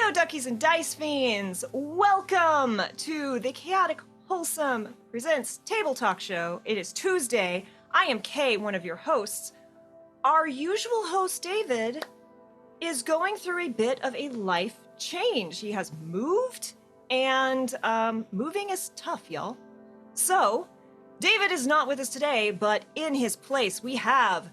Hello, duckies and dice fiends. Welcome to the Chaotic Wholesome Presents Table Talk Show. It is Tuesday. I am Kay, one of your hosts. Our usual host, David, is going through a bit of a life change. He has moved, and moving is tough, y'all. So, David is not with us today, but in his place we have,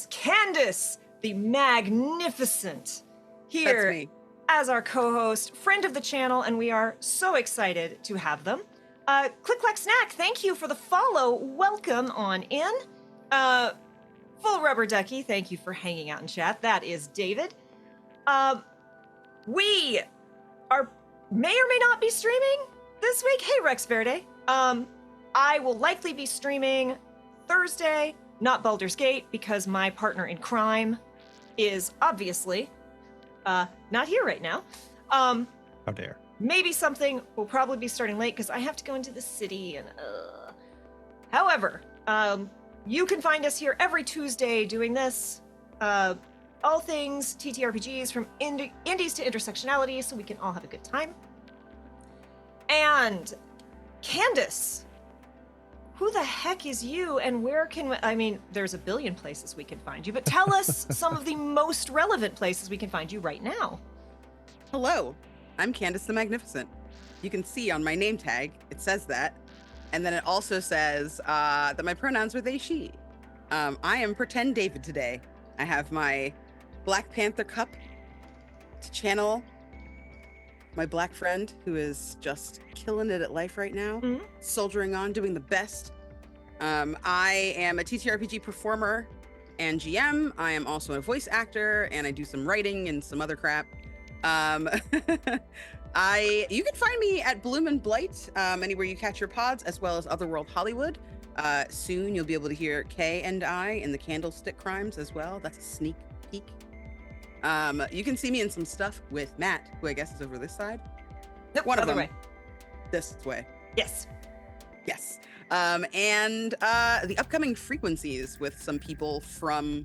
Candace the Magnificent here as our co-host, friend of the channel, and we are so excited to have them. Click Clack Snack, thank you for the follow. Welcome on in. Full Rubber Ducky, thank you for hanging out in chat. That is David. We may or may not be streaming this week. Hey, Rex Verde. I will likely be streaming Thursday, not Baldur's Gate, because my partner in crime is obviously not here right now. How dare. Maybe something will probably be starting late because I have to go into the city and However, you can find us here every Tuesday doing this. All things TTRPGs, from indies to intersectionality, so we can all have a good time. And Candace, who the heck is you, and where can there's a billion places we can find you, but tell us some of the most relevant places we can find you right now. Hello, I'm Candace the Magnificent. You can see on my name tag, it says that. And then it also says that my pronouns are they, she. I am Pretend David today. I have my Black Panther cup to channel my black friend who is just killing it at life right now, soldiering on, doing the best. I am a TTRPG performer and GM. I am also a voice actor, and I do some writing and some other crap. You can find me at Bloom and Blight, anywhere you catch your pods, as well as Otherworld Hollywood. Soon you'll be able to hear Kay and I in the Candlestick Crimes as well. That's a sneak peek. You can see me in some stuff with Matt, who I guess is over this side. Nope, one of other them. way. This way. Yes. Yes. And the upcoming frequencies with some people from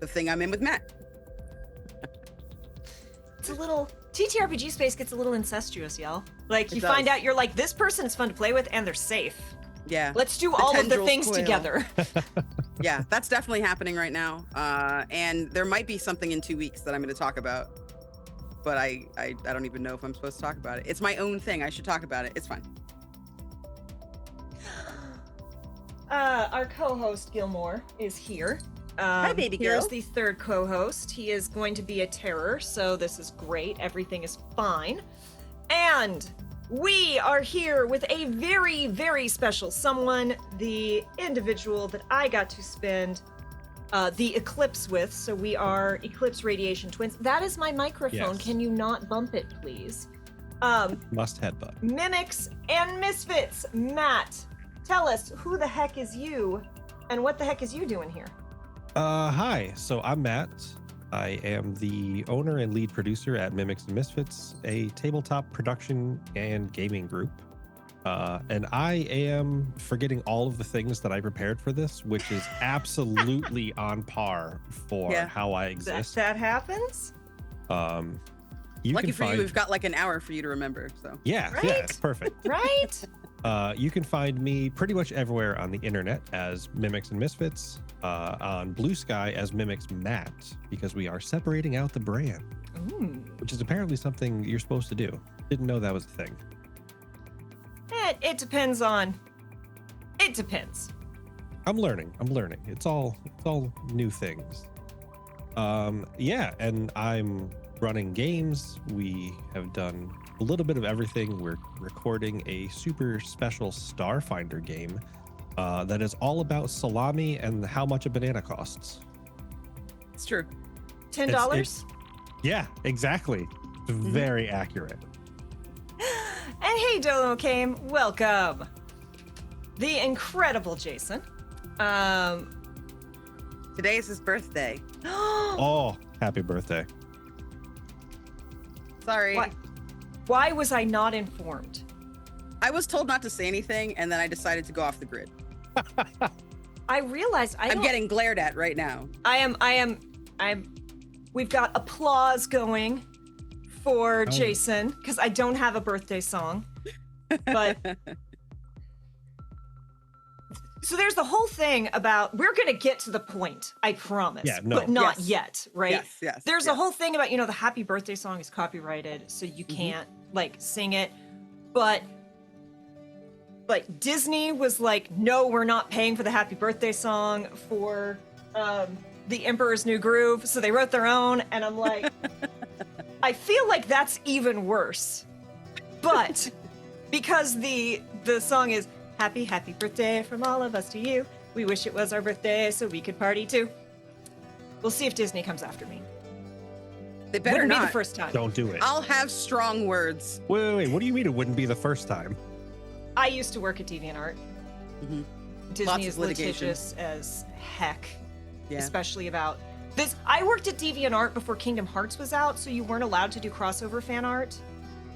the thing I'm in with Matt. It's a little TTRPG space gets a little incestuous, y'all. Like, you does. find out you're like, this person is fun to play with and they're safe. Yeah. Let's do all of the tendrils things coil. together. Yeah, that's definitely happening right now. And there might be something in 2 weeks that I'm going to talk about, but I don't even know if I'm supposed to talk about it. It's my own thing. I should talk about it. It's fine. Our co-host Gilmore is here. Hi, baby girl. Here's the third co-host. He is going to be a terror, so this is great. Everything is fine. And we are here with a very, very special someone, the individual that I got to spend the eclipse with. So we are Eclipse Radiation Twins. That is my microphone. Yes. Can you not bump it, please? Must headbutt. Mimics and Misfits. Matt, tell us, who the heck is you, and what the heck is you doing here? Hi, so I'm Matt. I am the owner and lead producer at MimicsNMisfits, a tabletop production and gaming group. And I am forgetting all of the things that I prepared for this, which is absolutely on par for how I exist. That happens? You Lucky can for find... you, we've got like an hour for you to remember. So Yeah, Right? yeah, it's perfect. Right? You can find me pretty much everywhere on the internet as Mimics and Misfits, on Blue Sky as Mimics Matt, because we are separating out the brand, which is apparently something you're supposed to do. Didn't know that was a thing. It depends on... It depends. I'm learning. It's all new things. Yeah, and I'm running games. We have done a little bit of everything. We're recording a super special Starfinder game that is all about salami and how much a banana costs. it's true. $10? Yeah, exactly. Very accurate. And hey, Dolo came. Welcome. The incredible Jason. Today is his birthday. Oh, happy birthday. Sorry. Why was I not informed? I was told not to say anything, and then I decided to go off the grid. I realized I'm getting glared at right now. We've got applause going for Oh. Jason because I don't have a birthday song. But so there's the whole thing about we're gonna get to the point, I promise. Yeah, no. But not Yes. yet, right? Yes. There's a whole thing about, the happy birthday song is copyrighted, so you can't sing it. But Disney was like, no, we're not paying for the happy birthday song for The Emperor's New Groove, so they wrote their own, and I'm like, I feel like that's even worse. But because the song is happy birthday from all of us to you, we wish it was our birthday so we could party too. We'll see if Disney comes after me. They better Wouldn't not. be the first time. Don't do it. I'll have strong words. Wait. What do you mean it wouldn't be the first time? I used to work at DeviantArt. Mhm. Disney Lots is of litigation. litigious as heck, Yeah. especially about this. I worked at DeviantArt before Kingdom Hearts was out, so you weren't allowed to do crossover fan art.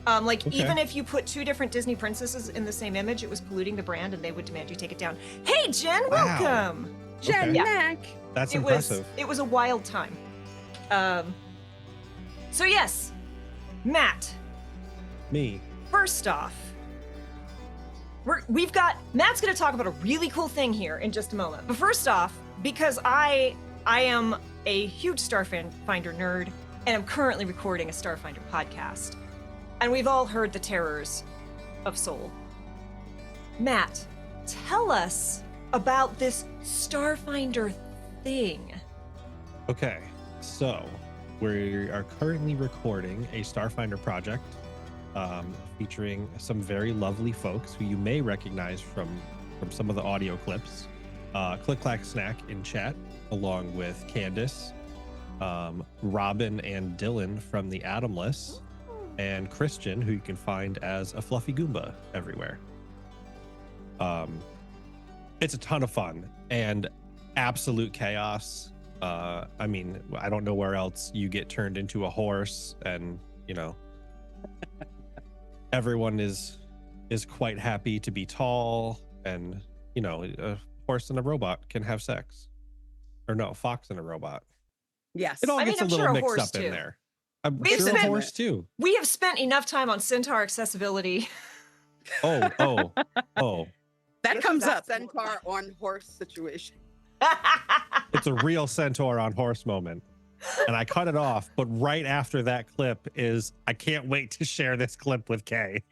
Okay. Even if you put two different Disney princesses in the same image, it was polluting the brand, and they would demand you take it down. Hey, Jen, Wow. welcome. Jen Okay. Mac. That's It impressive. was a wild time. So yes, Matt. Me. First off, Matt's going to talk about a really cool thing here in just a moment. But first off, because I am a huge Starfinder nerd, and I'm currently recording a Starfinder podcast, and we've all heard the terrors of Sol. Matt, tell us about this Starfinder thing. Okay, so we are currently recording a Starfinder project featuring some very lovely folks who you may recognize from some of the audio clips. Click Clack Snack in chat, along with Candace, Robin and Dylan from the Atomless, and Christian, who you can find as a Fluffy Goomba everywhere. It's a ton of fun and absolute chaos. I mean, I don't know where else you get turned into a horse, and everyone is quite happy to be tall, and a horse and a robot can have sex, or no, fox and a robot. Yes. It all I mean, gets I'm a little sure a mixed horse, up too. in there. I'm We've sure a spent- horse too. We have spent enough time on Centaur accessibility. Oh. That Yes, comes up. that's- Centaur on horse situation. It's a real centaur on horse moment. And I cut it off, but right after that clip is, I can't wait to share this clip with Kay.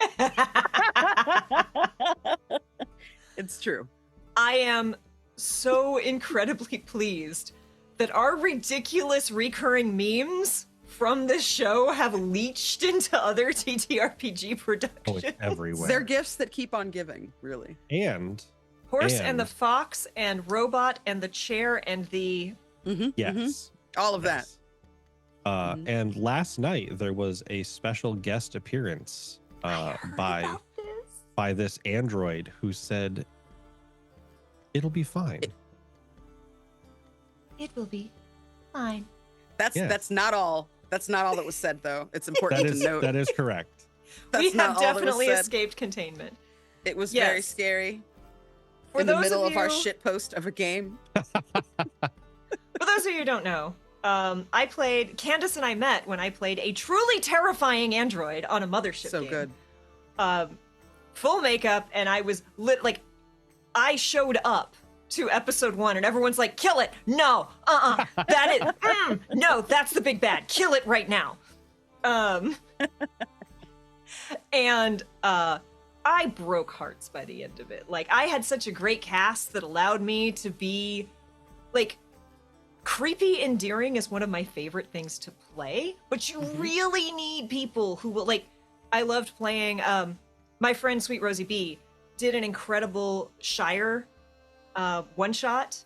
It's true. I am so incredibly pleased that our ridiculous recurring memes from this show have leached into other TTRPG Oh, productions. it's everywhere. They're gifts that keep on giving, really. And Horse and the and- fox and robot and the chair and the yes. All of that. Yes. And last night there was a special guest appearance by About this. this android who said it'll be fine. It will be fine. Yeah. That's not all. That's not all that was said, though. It's important That is to note. that is correct. That's We not have all that was definitely said. escaped containment. It was Yes. very scary. For In the those middle of our you- shit post of a game. For those of you who don't know, Candace and I met when I played a truly terrifying android on a mothership So game. good. Full makeup, and I was I showed up to episode 1, and everyone's like, kill it. No, that is, no, that's the big bad. Kill it right now. And I broke hearts by the end of it. Like, I had such a great cast that allowed me to be, creepy endearing is one of my favorite things to play, but you really need people who will, I loved playing, my friend Sweet Rosie B did an incredible Shire one-shot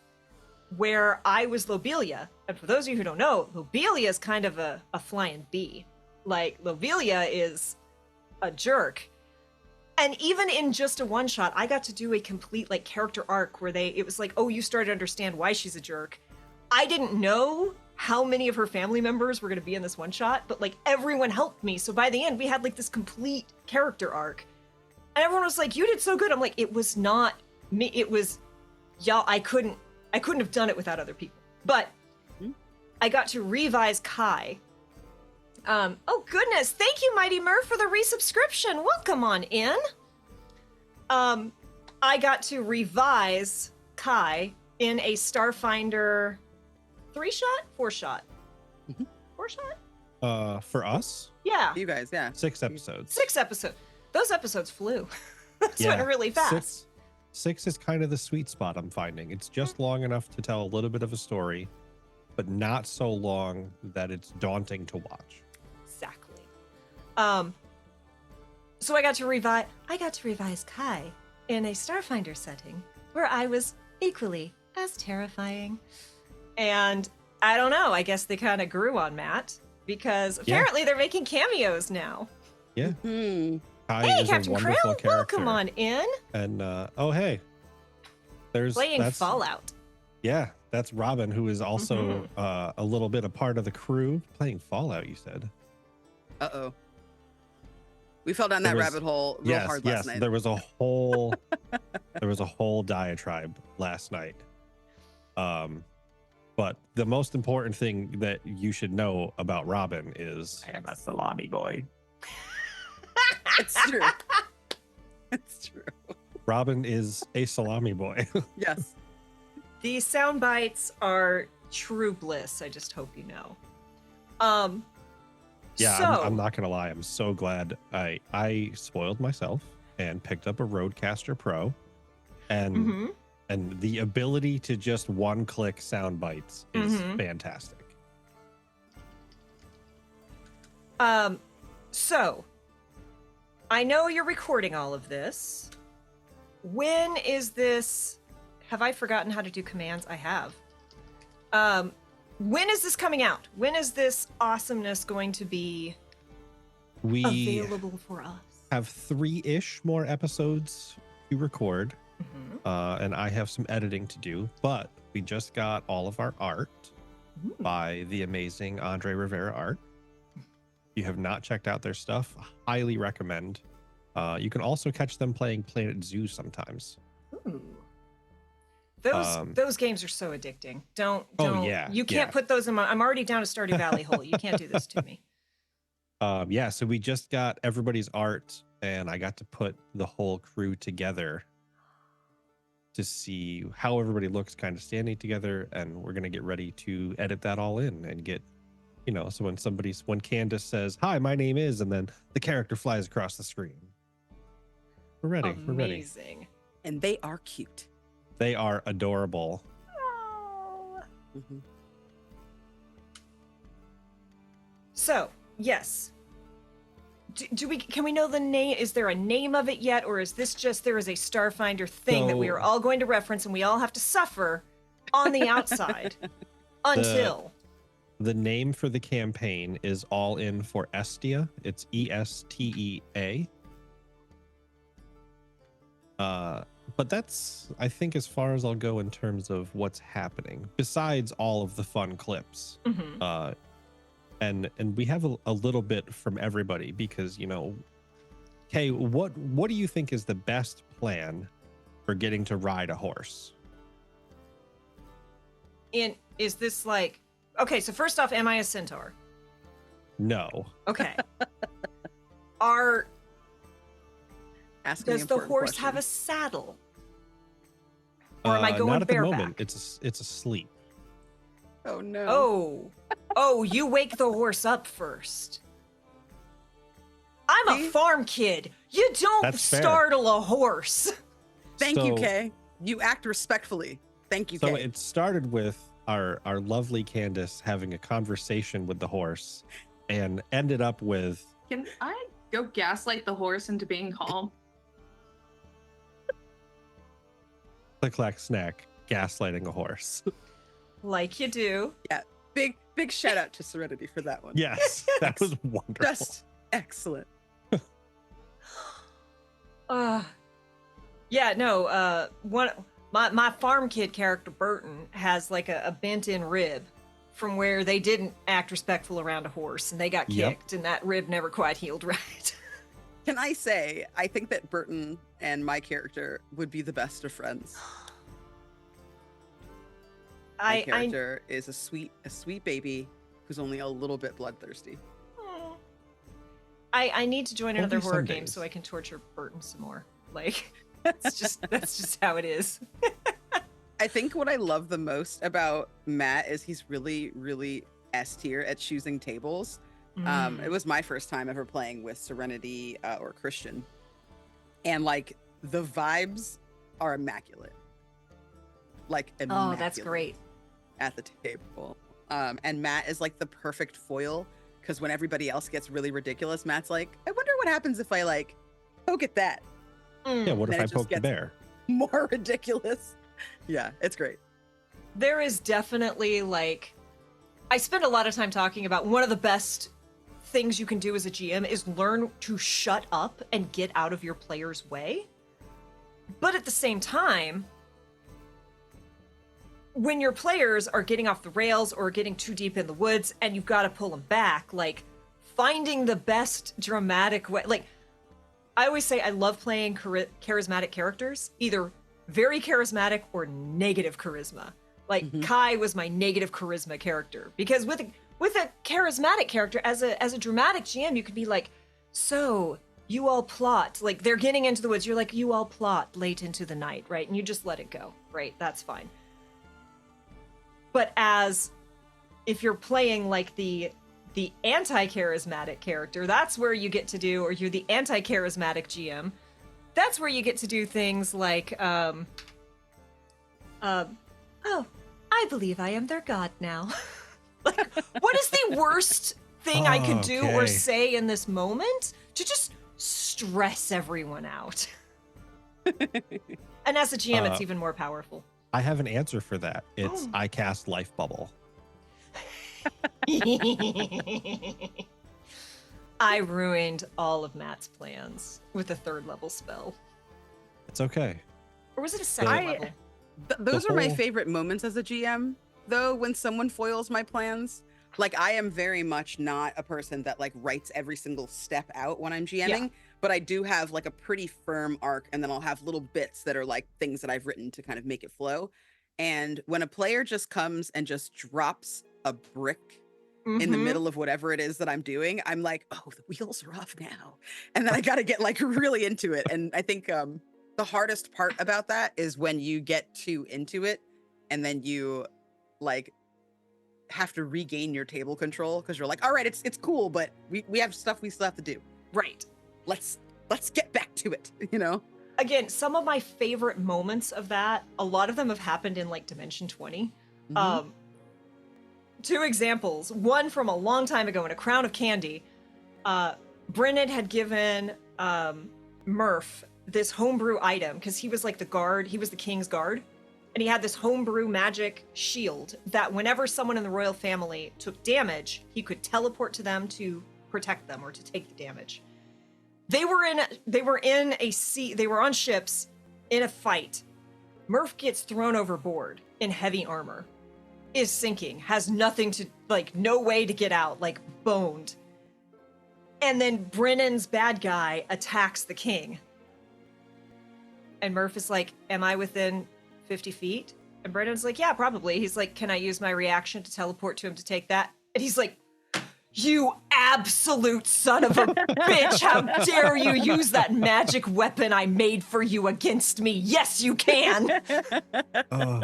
where I was Lobelia. And for those of you who don't know, Lobelia is kind of a flying bee. Lobelia is a jerk. And even in just a one-shot, I got to do a complete, character arc where it was oh, you started to understand why she's a jerk. I didn't know how many of her family members were going to be in this one-shot, but, everyone helped me. So by the end, we had, this complete character arc. And everyone was like, you did so good. I'm like, it was not me. It was y'all. I couldn't have done it without other people. But I got to revise Kai Oh goodness, thank you, Mighty Mur, for the resubscription. Welcome on in. I got to revise Kai in a Starfinder 3-shot? 4-shot? Mhm. 4-shot? For us, Yeah. You guys, yeah. 6 episodes. 6 episodes. Those episodes flew. It's Yeah, went really fast. Six is kind of the sweet spot I'm finding. It's just long enough to tell a little bit of a story, but not so long that it's daunting to watch. Exactly. So I got to revise Kai in a Starfinder setting where I was equally as terrifying. And I don't know, I guess they kind of grew on Matt because apparently they're making cameos now. Yeah. Hmm. Kai Hey, is Captain a wonderful Krill, character. welcome on in. And oh hey, Playing that's Fallout. Yeah, that's Robin, who is also Mhm. a little bit a part of the crew playing Fallout. You said. Uh-oh. We fell down that There was- rabbit hole real hard last night. There was a whole diatribe last night. But the most important thing that you should know about Robin is I am a salami boy. It's true. It's true. Robin is a salami boy. Yes. These sound bites are true bliss, I just hope you know. Yeah, So, I'm not gonna lie. I'm so glad I spoiled myself and picked up a Rodecaster Pro, and mhm. and the ability to just one-click sound bites is Mhm. fantastic. So I know you're recording all of this. When is this? Have I forgotten how to do commands? I have. When is this coming out? When is this awesomeness going to be We available for us? have 3-ish more episodes to record, Mhm. and I have some editing to do, but we just got all of our art Ooh. by the amazing Andre Rivera Art. If you have not checked out their stuff, highly recommend. You can also catch them playing Planet Zoo sometimes. Ooh. Um, Those games are so addicting. Don't. Oh, yeah, You can't yeah. put those in my. I'm already down a Stardew Valley hole. You can't do this to me. Yeah, so we just got everybody's art, and I got to put the whole crew together to see how everybody looks kind of standing together, and we're gonna get ready to edit that all in and get, so when Candace says, "Hi, my name is," and then the character flies across the screen. We're ready. We're ready. Amazing. And they are cute. They are adorable. Oh. Mhm. So, yes. Can we know the name? Is there a name of it yet? Or is this just there is a Starfinder thing that we are So- all going to reference and we all have to suffer on the outside until. The name for the campaign is All In for Estia. It's ESTEA. But that's, I think, as far as I'll go in terms of what's happening, besides all of the fun clips. Mhm. And we have a little bit from everybody because, Kay, what do you think is the best plan for getting to ride a horse? Is this like. Okay, so first off, am I a centaur? No. Okay. Asking Does the important horse have a questions. saddle? Or am I going not at bareback? the moment. It's asleep. Oh no. Oh, you wake the horse up first. I'm a See? farm kid. You don't That's fair. startle a horse. Thank you, So- Kay. You act respectfully. Thank you, So Kay. it started with our lovely Candace having a conversation with the horse and ended up with Can I go gaslight the horse into being calm? Click Clack Snack gaslighting a horse. Like you do. Big shout out to Serenity for that one. Yes, that was wonderful. Just excellent. Yeah, no, my farm kid character Burton has like a bent in rib from where they didn't act respectful around a horse and they got Yep. kicked and that rib never quite healed right. Can I say, I think that Burton and my character would be the best of friends. My I character is a sweet baby who's only a little bit bloodthirsty. I need to join another Only horror some game days. so I can torture Burton some more. Like, that's just how it is. I think what I love the most about Matt is he's really, really S tier at choosing tables. It was my first time ever playing with Serenity or Christian. And like the vibes are immaculate. Like immaculate. Oh, that's great. At the table. And Matt is like the perfect foil because when everybody else gets really ridiculous, Matt's like, I wonder what happens if I like poke at that. Yeah, what Then if I it just poke the gets bear? more ridiculous. Yeah, it's great. There is definitely like, I spend a lot of time talking about one of the best things you can do as a GM is learn to shut up and get out of your player's way. But at the same time, when your players are getting off the rails or getting too deep in the woods and you've got to pull them back, like finding the best dramatic way. Like I always say, I love playing charismatic characters, either very charismatic or negative charisma. Like Kai was my negative charisma character because with a charismatic character, as a dramatic GM, you could be like, so you all plot, like they're getting into the woods. You're like, you all plot late into the night, right? And you just let it go, right? That's fine. But if you're playing like the anti-charismatic character, that's where you get to do, or you're the anti-charismatic GM, that's where you get to do things like, oh, I believe I am their god now. Like, what is the worst thing I could do or Okay. say in this moment to just stress everyone out? And as a GM, it's even more powerful. I have an answer for that. It's Oh. I cast Life Bubble. I ruined all of Matt's plans with a 3rd level spell. It's okay. Or was it a 2nd I- level? Those are my whole- favorite moments as a GM, though, when someone foils my plans. Like, I am very much not a person that like writes every single step out when I'm GMing, but I do have like a pretty firm arc, and then I'll have little bits that are like things that I've written to kind of make it flow. And when a player just comes and just drops a brick in the Mhm. middle of whatever it is that I'm doing, I'm like, oh, the wheels are off now. And then I got to get like really into it. And I think the hardest part about that is when you get too into it and then you like have to regain your table control because you're like, all right, it's cool, but we have stuff we still have to do. Right. Let's get back to it, you know? Again, some of my favorite moments of that, a lot of them have happened in like Dimension 20. Mhm. 2 examples. One from a long time ago in A Crown of Candy. Brennan had given Murph this homebrew item because he was like the guard. He was the king's guard. And he had this homebrew magic shield that whenever someone in the royal family took damage, he could teleport to them to protect them or to take the damage. They were on ships in a fight. Murph gets thrown overboard in heavy armor, is sinking, has nothing to, like, no way to get out, like, boned. And then Brennan's bad guy attacks the king. And Murph is like, am I within 50 feet? And Brennan's like, yeah, probably. He's like, can I use my reaction to teleport to him to take that? And he's like, you absolute son of a bitch! How dare you use that magic weapon I made for you against me? Yes, you can! Oh,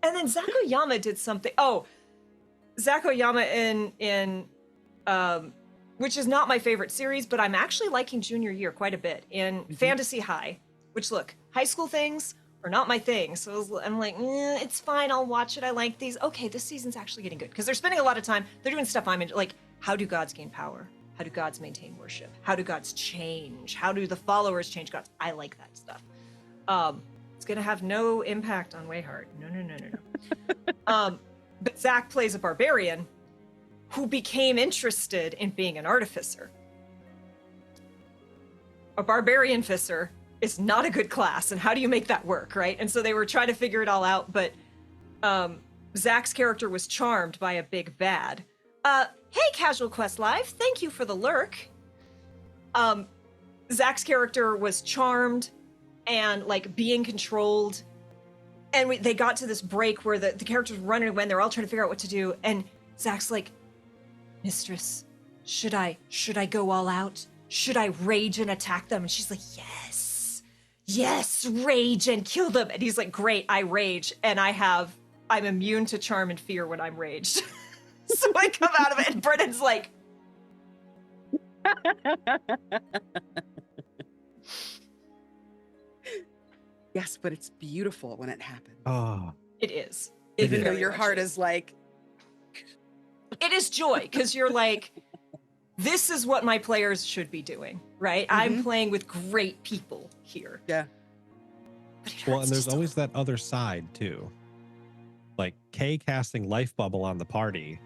And then Zakoyama did something. Oh, Zakoyama in which is not my favorite series, but I'm actually liking Junior Year quite a bit, in Fantasy High, which, look, high school things are not my thing. So I'm like, it's fine, I'll watch it, I like these. Okay, this season's actually getting good. Because they're spending a lot of time, they're doing stuff I'm into, like, how do gods gain power? How do gods maintain worship? How do gods change? How do the followers change gods? I like that stuff. It's gonna have no impact on Wayhart. No. But Zach plays a barbarian who became interested in being an artificer. A barbarian fisser is not a good class, and how do you make that work, right? And so they were trying to figure it all out, but Zach's character was charmed by a big bad. Hey, Casual Quest Live, thank you for the lurk. Zach's character was charmed and like being controlled, and they got to this break where the characters were running away and they're all trying to figure out what to do, and Zach's like, Mistress, should I go all out? Should I rage and attack them? And she's like, yes, rage and kill them. And he's like, great, I rage. And I'm immune to charm and fear when I'm raged. So I come out of it and Brennan's like, Yes, but it's beautiful when it happens. Oh, it is. Even though very your much heart is. is like, It is joy, because you're like, this is what my players should be doing, right? I'm playing with great people here. yeah. But it well, hurts and there's just a always that other side too. Like Kay casting life bubble on the party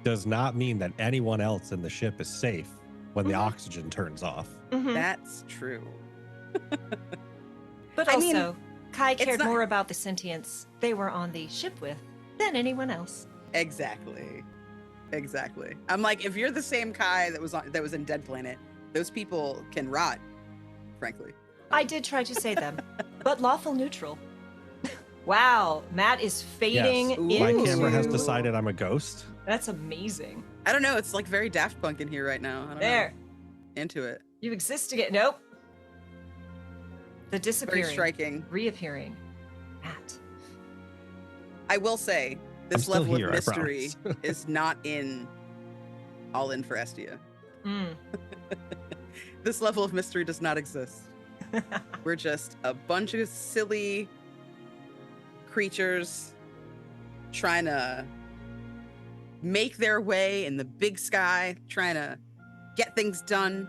does not mean that anyone else in the ship is safe when the oxygen turns off. Mhm. That's true. But I mean, also, Kai it's cared not- more about the sentience they were on the ship with than anyone else. Exactly. I'm like, if you're the same Kai that was in Dead Planet, those people can rot, frankly. I did try to say them, but lawful neutral. Wow, Matt is fading Yes. into... My camera has decided I'm a ghost. That's amazing. I don't know. It's like very Daft Punk in here right now. I don't There. know. Into it. You exist again. Nope. The Very disappearing, striking. reappearing. Matt. I will say, this still level here, of I mystery promise. is not all in for Estia. Mm. This level of mystery does not exist. We're just a bunch of silly creatures trying to make their way in the big sky, trying to get things done.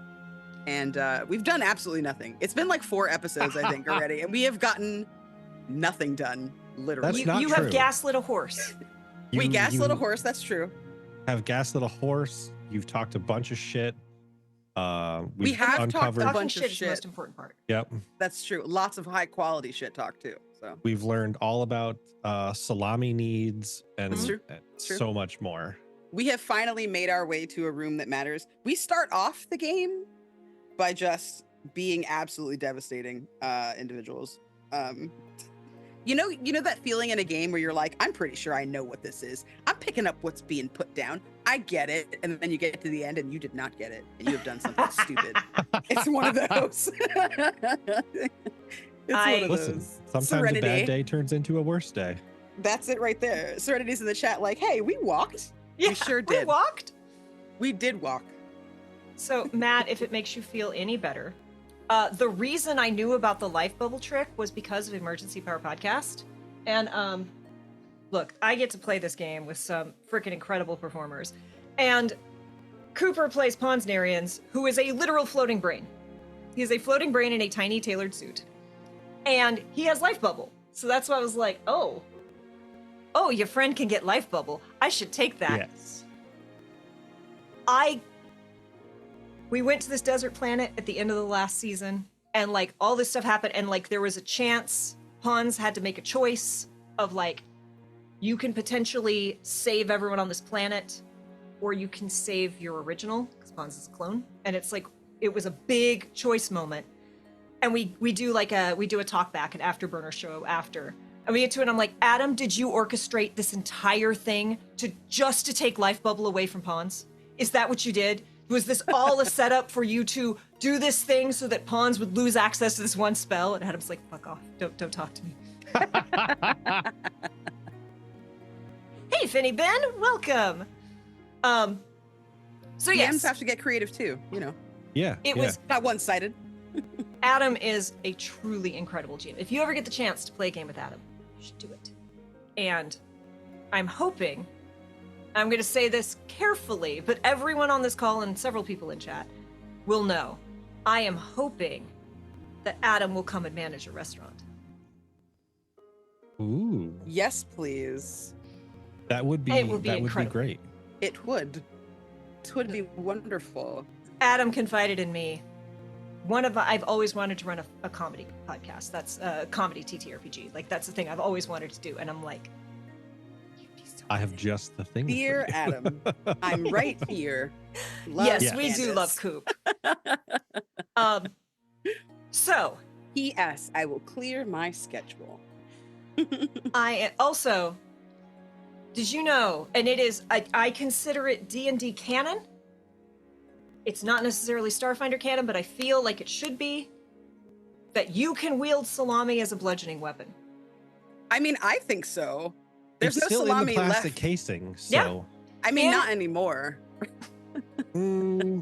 And we've done absolutely nothing. It's been like 4 episodes, I think, already. And we have gotten nothing done, literally. That's not You have true. gaslit a horse. We gaslit a you horse, that's true. have gaslit a horse. You've talked a bunch of shit. We have talked uncovered. a Talking bunch of shit is the shit. most important part. Yep. That's true. Lots of high quality shit talk too. So We've learned all about salami needs and, That's true. and That's true. so much more. we have finally made our way to a room that matters. We start off the game by just being absolutely devastating individuals. You know that feeling in a game where you're like, I'm pretty sure I know what this is. I'm picking up what's being put down. I get it. And then you get to the end and you did not get it. And you have done something stupid. It's one of those. It's one of Listen, those. sometimes Serenity. a bad day turns into a worse day. That's it right there. Serenity's in the chat like, hey, we walked. Yeah, sure We did. walked. We did walk. So, Matt, if it makes you feel any better, the reason I knew about the life bubble trick was because of Emergency Power Podcast. And look, I get to play this game with some freaking incredible performers. And Cooper plays Ponsnarians, who is a literal floating brain. He is a floating brain in a tiny tailored suit. And he has life bubble. So that's why I was like, oh, your friend can get life bubble. I should take that. Yes. We went to this desert planet at the end of the last season, and like all this stuff happened, and like there was a chance Pons had to make a choice of like, you can potentially save everyone on this planet, or you can save your original, because Pons is a clone. And it's like, it was a big choice moment. And we do a talk back, an afterburner show after. And we get to it, and I'm like, Adam, did you orchestrate this entire thing to take life bubble away from Pons? Is that what you did? Was this all a setup for you to do this thing so that Pons would lose access to this one spell? And Adam's like, fuck off. Don't talk to me. Hey, Finny Ben, welcome. So PMs yes, have to get creative too, you know. Yeah. it yeah. was Not one-sided. Adam is a truly incredible GM. If you ever get the chance to play a game with Adam, you should do it. And I'm hoping, I'm going to say this carefully, but everyone on this call and several people in chat will know. I am hoping that Adam will come and manage a restaurant. Ooh. Yes, please. That would be It would be that would be incredible. great. It would. It would be wonderful. Adam confided in me. I've always wanted to run a comedy podcast. That's a comedy TTRPG. Like, that's the thing I've always wanted to do. And I'm like, you'd be so I have good. just the thing. for Dear you. Adam, I'm right here. Love Yes, Yes. we do love Candace. Coop. So, P.S. I will clear my schedule. I also, did you know, and it is, I consider it D&D canon, it's not necessarily Starfinder canon, but I feel like it should be, that you can wield salami as a bludgeoning weapon. I mean, I think so. There's It's no still in salami the plastic left. casing, Yeah. so I mean, And- not anymore.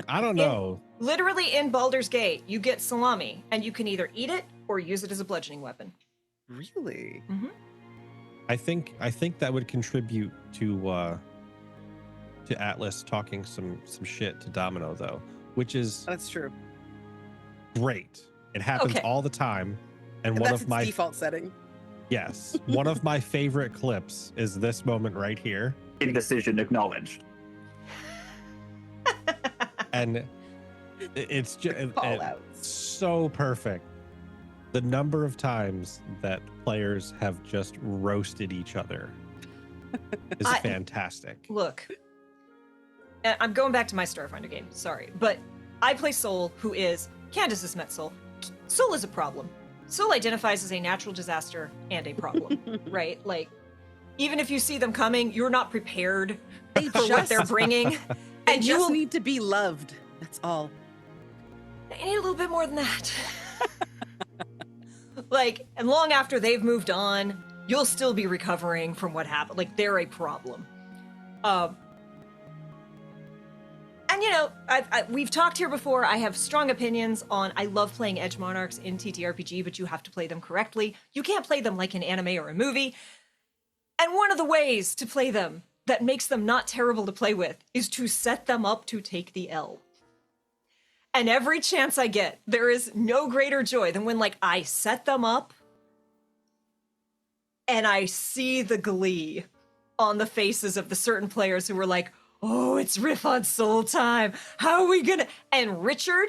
I don't know. Literally in Baldur's Gate, you get salami, and you can either eat it or use it as a bludgeoning weapon. Really? I think that would contribute to Atlas talking some shit to Domino though, which is That's true. great. It happens Okay. all the time, and one That's of its my default setting. yes, one of my favorite clips is this moment right here, Indecision acknowledged. and it's just Call outs. so perfect. The number of times that players have just roasted each other is fantastic. Look, I'm going back to my Starfinder game, sorry, but I play Soul, who is Candace's met Soul. Soul is a problem. Soul identifies as a natural disaster and a problem, right? Like, even if you see them coming, you're not prepared They for what they're bringing. They And you just will need to be loved. That's all. I need a little bit more than that. Like, and long after they've moved on, you'll still be recovering from what happened. Like, they're a problem. And you know, we've talked here before. I have strong opinions on. I love playing Edge Monarchs in TTRPG, but you have to play them correctly. You can't play them like an anime or a movie. And one of the ways to play them that makes them not terrible to play with is to set them up to take the L. And every chance I get, there is no greater joy than when, like, I set them up and I see the glee on the faces of the certain players who were like, oh, it's Riff on Soul time. How are we gonna? And Richard,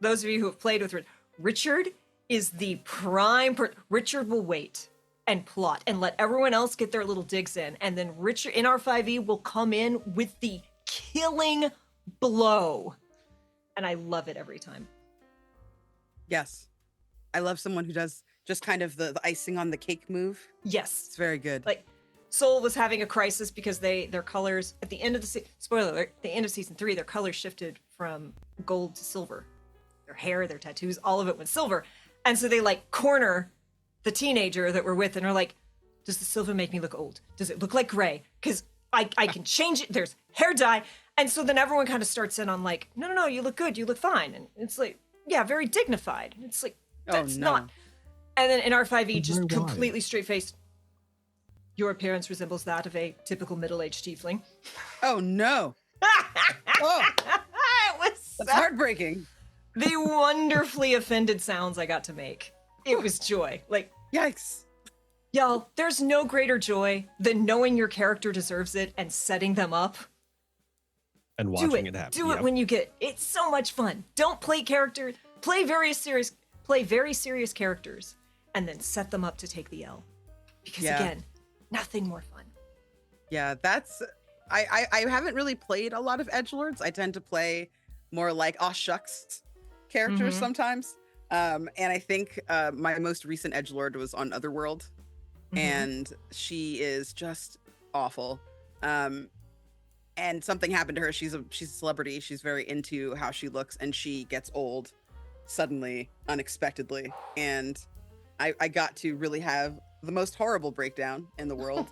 those of you who have played with Richard is the prime. Richard will wait and plot and let everyone else get their little digs in. And then Richard in our 5e will come in with the killing blow. And I love it every time. Yes. I love someone who does just kind of the icing on the cake move. Yes. It's very good. Like, Soul was having a crisis because their colors at the end of the spoiler alert, the end of season 3, their colors shifted from gold to silver. Their hair, their tattoos, all of it went silver. And so they like corner the teenager that we're with and are like, does the silver make me look old? Does it look like gray? Because I can change it. There's hair dye. And so then everyone kind of starts in on like, no, you look good. You look fine. And it's like, yeah, very dignified. And it's like, that's not. And then in our 5e, just completely straight-faced, your appearance resembles that of a typical middle-aged tiefling. Oh, no. Oh, It was that's heartbreaking. the wonderfully offended sounds I got to make. It was joy. Like, Yikes. y'all, there's no greater joy than knowing your character deserves it and setting them up. And watching it happen. Do it when you get. It's so much fun. Don't play characters. Play very serious characters, and then set them up to take the L. Because again, nothing more fun. Yeah, that's I haven't really played a lot of edgelords. I tend to play more like aw shucks characters sometimes. And I think my most recent edgelord was on Otherworld, and she is just awful. And something happened to her. She's a celebrity. She's very into how she looks, and she gets old suddenly, unexpectedly. And I got to really have the most horrible breakdown in the world.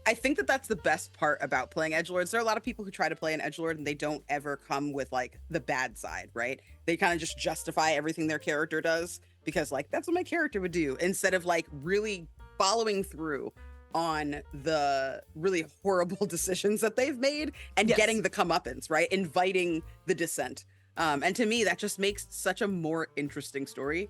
I think that that's the best part about playing edgelords. There are a lot of people who try to play an edgelord and they don't ever come with like the bad side, right? They kind of just justify everything their character does because like that's what my character would do, instead of like really following through on the really horrible decisions that they've made and getting the comeuppance, right? Inviting the dissent. And to me, that just makes such a more interesting story.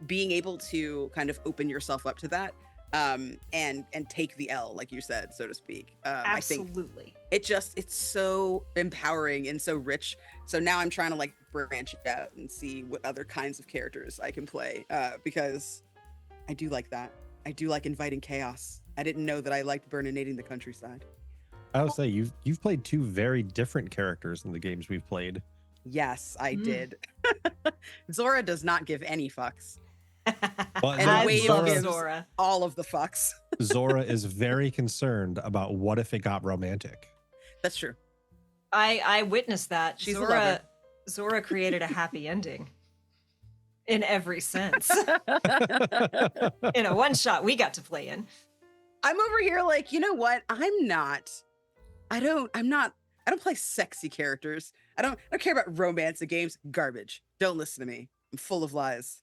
Being able to kind of open yourself up to that. And take the L, like you said, so to speak. Absolutely. I think it's so empowering and so rich. So now I'm trying to like branch out and see what other kinds of characters I can play, because I do like that. I do like inviting chaos. I didn't know that I liked burninating the countryside. I would say you've played two very different characters in the games we've played. Yes, I did. Zora does not give any fucks. But And I Wave love gives Zora. all of the fucks. Zora is very concerned about what if it got romantic. That's true. I witnessed that. She's a lover. Zora created a happy ending. In every sense. In a one shot we got to play in. I'm over here like, you know what? I don't play sexy characters. I don't care about romance in games. Garbage. Don't listen to me. I'm full of lies.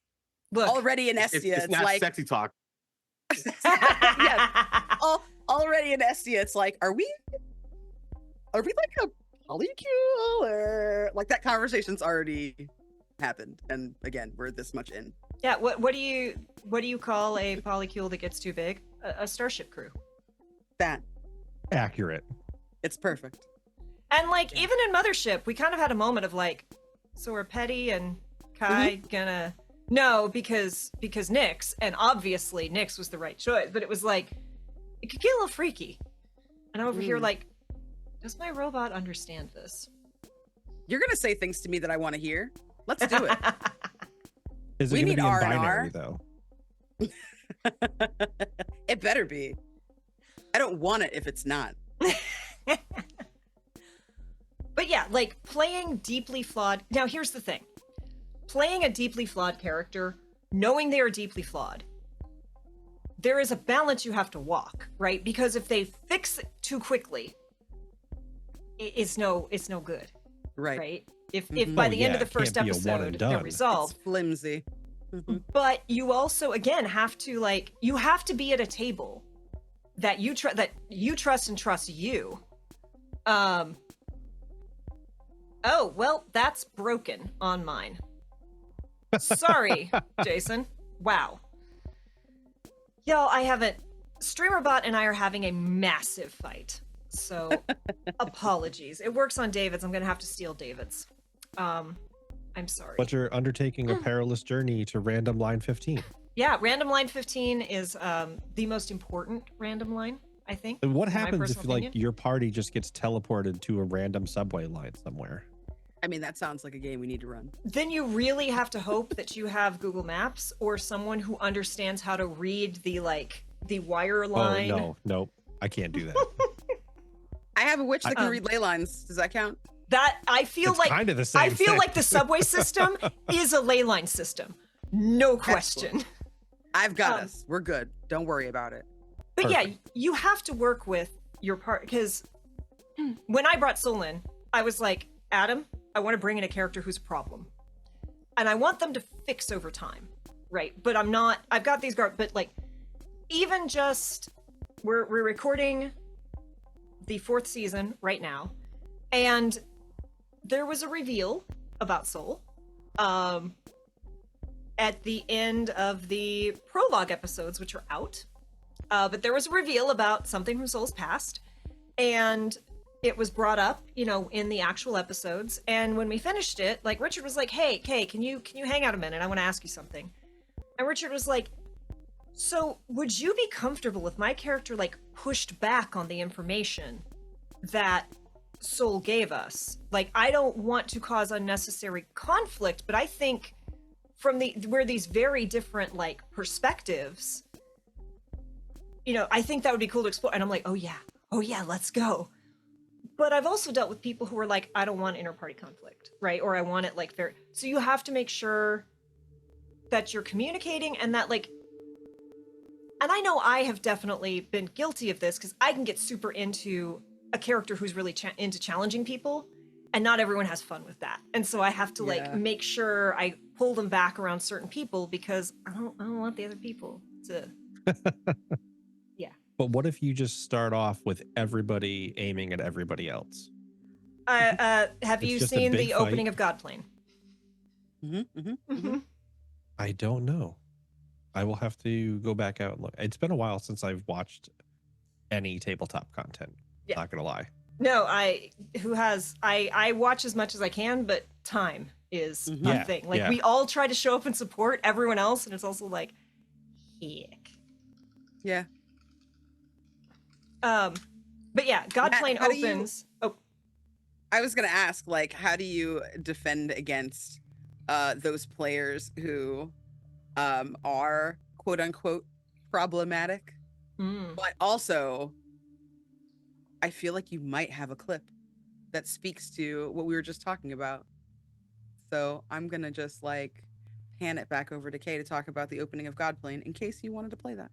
Look. Already in Estia, It's not like sexy talk. yes. Already in Estia, it's like, are we like a polycule or like that conversation's already happened, and again, we're this much in. Yeah, what do you call a polycule that gets too big? A starship crew. That Accurate. it's perfect. And like even in Mothership, we kind of had a moment of like, so are Petty and Kai gonna no because Nyx, and obviously Nyx was the right choice, but it was like it could get a little freaky. And I'm over here like, does my robot understand this? You're gonna say things to me that I want to hear. Let's do it. Is it We going to need be in R&R. binary though? It better be. I don't want it if it's not. But yeah, like playing deeply flawed. Now here's the thing. Playing a deeply flawed character, knowing they are deeply flawed, there is a balance you have to walk, right? Because if they fix it too quickly, it's no good, right? If by the end of the first can't be a one and episode they're done. resolved. It's flimsy. But you also again have to like you have to be at a table that you trust and trust you. Oh, well, that's broken on mine. Sorry, Jason. Wow. Y'all, StreamerBot and I are having a massive fight. So, apologies. It works on David's. I'm going to have to steal David's. I'm sorry. But you're undertaking a perilous journey to random line 15. Yeah, random line 15 is the most important random line, I think. And what in my happens if personal like opinion. your party just gets teleported to a random subway line somewhere? I mean, that sounds like a game we need to run. Then you really have to hope that you have Google Maps or someone who understands how to read the wire line. Oh no, nope. I can't do that. I have a witch that can read ley lines. Does that count? That I feel It's like kind of the same I feel thing. like the subway system is a ley line system. No question. I've got us. We're good. Don't worry about it. But yeah, Perfect. you have to work with your part because when I brought Soul in, I was like, Adam, I want to bring in a character who's a problem. And I want them to fix over time. Right. But I've got these but like even just we're recording the 4th season right now, and there was a reveal about Soul at the end of the prologue episodes, which are out. But there was a reveal about something from Soul's past, and it was brought up, in the actual episodes. And when we finished it, like Richard was like, "Hey, Kay, can you hang out a minute? I want to ask you something." And Richard was like, "So, would you be comfortable if my character like pushed back on the information that Soul gave us? Like, I don't want to cause unnecessary conflict, but I think from we're these very different like perspectives, I think that would be cool to explore." And I'm like, oh yeah, let's go. But I've also dealt with people who are like, I don't want inter-party conflict, right? Or I want it like fair. So you have to make sure that you're communicating and that like, and I know I have definitely been guilty of this because I can get super into a character who's really into challenging people, and not everyone has fun with that. And so I have to like make sure I pull them back around certain people because I don't want the other people to. But what if you just start off with everybody aiming at everybody else? Have It's you just a seen big the fight. opening of Godplane? I don't know. I will have to go back out and look. It's been a while since I've watched any tabletop content. Yeah. Not gonna lie. No, I watch as much as I can, but time is a Yeah, thing. Like yeah. we all try to show up and support everyone else, and it's also like, heck. Yeah. But yeah, Godplane how do you- opens. Oh, I was gonna ask, like, how do you defend against those players who are quote unquote problematic, but also I feel like you might have a clip. that speaks to what we were just talking about. So I'm gonna just like hand it back over to Kay to talk about the opening of Godplane in case you wanted to play that.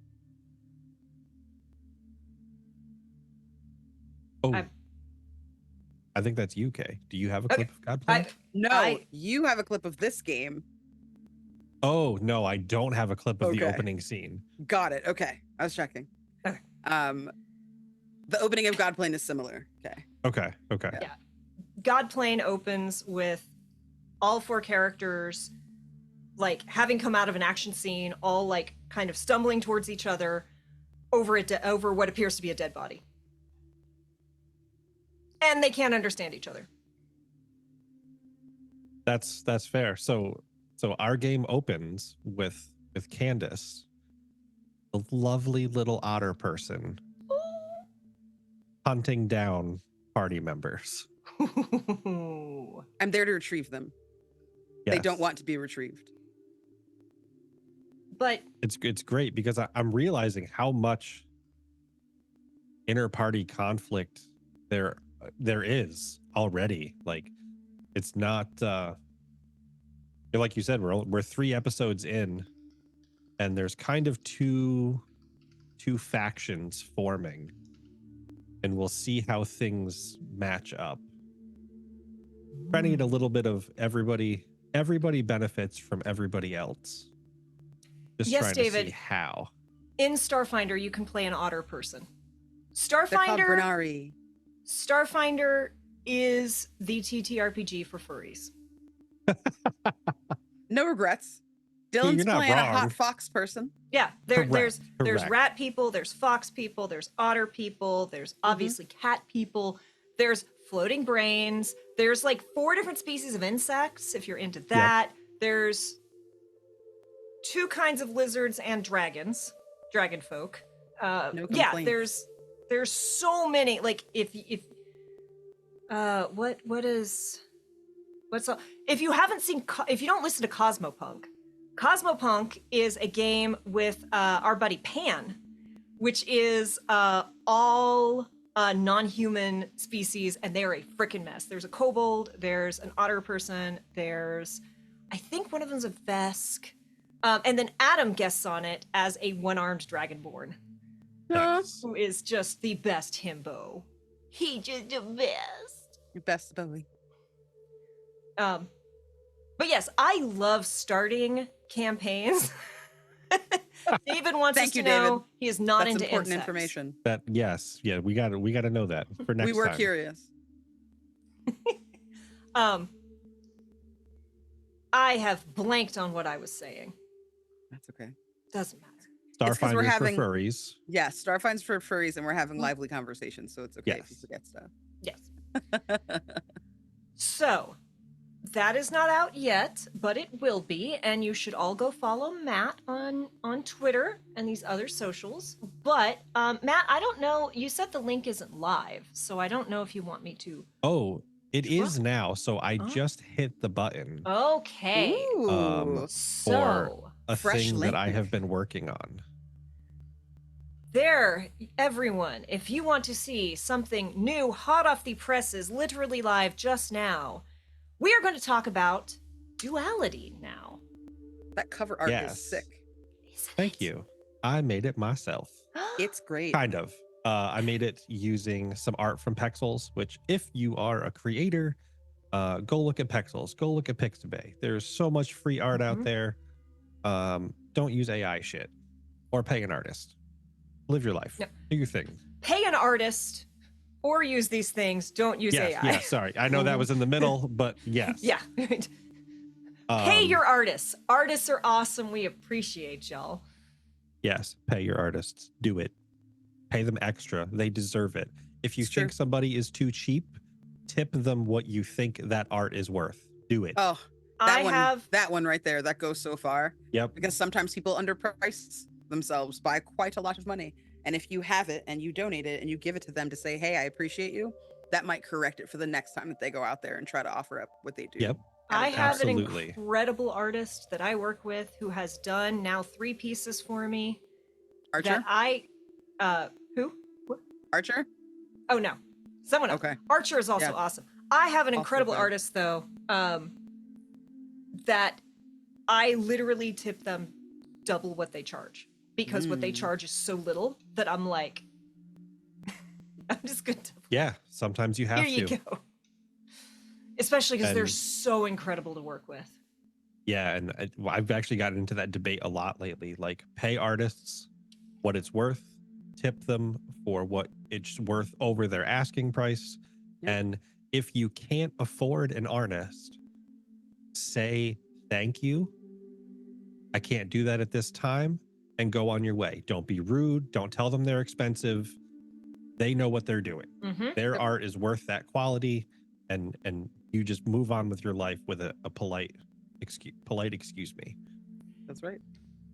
Oh, I'm- I think that's you, Kay. Do you have a Okay, clip of Godplane? No, you have a clip of this game. Oh no, I don't have a clip of the Okay. opening scene. Got it. Okay, I was checking. Okay. The opening of Godplane is similar. Okay. Okay. Okay. Yeah. Godplane opens with all 4 characters like having come out of an action scene, all like kind of stumbling towards each other over what appears to be a dead body. And they can't understand each other. That's fair. So our game opens with Candace, a lovely little otter person, hunting down party members. I'm there to retrieve them. They don't Yes. want to be retrieved. But It's great because I'm realizing how much inter-party conflict there is already. Like, it's not like you said, we're 3 episodes in, and there's kind of two factions forming, and we'll see how things match up. Trying to get a little bit of everybody benefits from everybody else. Just Yes, trying David. to see how. in Starfinder, you can play an otter person. They're called Starfinder, Bernari. Starfinder is the TTRPG for furries. No regrets. You're Dylan's not playing a wrong. hot fox person. Yeah, Correct, there's correct. rat people, there's fox people, there's otter people, there's obviously cat people, there's floating brains, there's like 4 different species of insects if you're into that. There's 2 kinds of lizards and dragons, dragon folk. No Yeah, complaints. there's so many. Like if if you haven't seen if you don't listen to Cosmopunk is a game with our buddy Pan, which is all non-human species, and they're a freaking mess. There's a kobold, there's an otter person, there's I think one of them's a Vesk, and then Adam guests on it as a one-armed dragonborn, Nice. who is just the best himbo. He just the best. Your best Bowie. But yes, I love starting campaigns. David wants Thank us you, to know David. he is not That's into important insects. information. That yes, yeah, we got to know that for next We were time. curious. I have blanked on what I was saying. That's okay. Doesn't matter. It's 'cause we're Starfinders having- for furries. Yeah, Starfinder's for furries, and we're having lively conversations, so it's okay if you Yes. forget stuff. Yes. So, that is not out yet, but it will be, and you should all go follow Matt on Twitter and these other socials. But Matt, I don't know. You said the link isn't live, so I don't know if you want me to. Oh, it is now. So I Oh. just hit the button. Okay. Ooh. So A Fresh thing that I link. have been working on. there, everyone, if you want to see something new, hot off the presses, literally live just now, we are going to talk about Duality now. That cover art Yes. is sick. Isn't Thank it? you. I made it myself. It's great. Kind of. I made it using some art from Pexels, which if you are a creator, go look at Pexels. Go look at Pixabay. There's so much free art out Mhm. there. Don't use AI shit or pay an artist. Live your life. Yep. Do your thing. Pay an artist or use these things. Don't use Yes, AI. yes, sorry. I know that was in the middle, but yes. Yeah. Pay your artists. Artists are awesome. We appreciate y'all. Yes, pay your artists. Do it. Pay them extra. They deserve it. If you It's think true. somebody is too cheap, tip them what you think that art is worth. Do it. Oh, I have that one right there. That goes so far Yep. because sometimes people underprice themselves by quite a lot of money. And if you have it and you donate it and you give it to them to say, "Hey, I appreciate you," that might correct it for the next time that they go out there and try to offer up what they do. Yep. I have Absolutely. an incredible artist that I work with who has done now 3 pieces for me. Archer. That I who? Archer. Oh no. Someone else. Okay. Archer is also Yeah. awesome. I have an Also incredible good. artist though, that I literally tip them double what they charge because what they charge is so little that I'm like, I'm just gonna. Yeah, sometimes you have Here you to. go. Especially because they're And- so incredible to work with. Yeah, and I've actually gotten into that debate a lot lately. Like, pay artists what it's worth, tip them for what it's worth over their asking price. Yep. And if you can't afford an artist, say thank you. I can't do that at this time, and go on your way. Don't be rude. Don't tell them they're expensive. They know what they're doing. Mm-hmm. Their art is worth that quality, and you just move on with your life with a polite excuse me. That's right.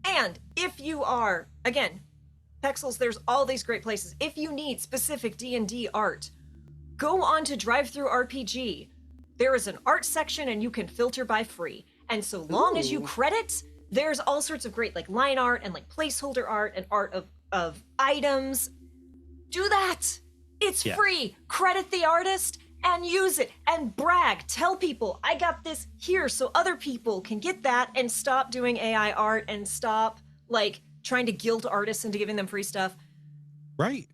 And if you are, again, Pexels, there's all these great places. If you need specific D&D art, go on to DriveThruRPG. There is an art section and you can filter by free. And so long as you Ooh. credit, there's all sorts of great like line art and like placeholder art and art of items. Do that. It's Yeah. free. Credit the artist and use it and brag. Tell people I got this here so other people can get that and stop doing AI art and stop like trying to guilt artists into giving them free stuff. Right.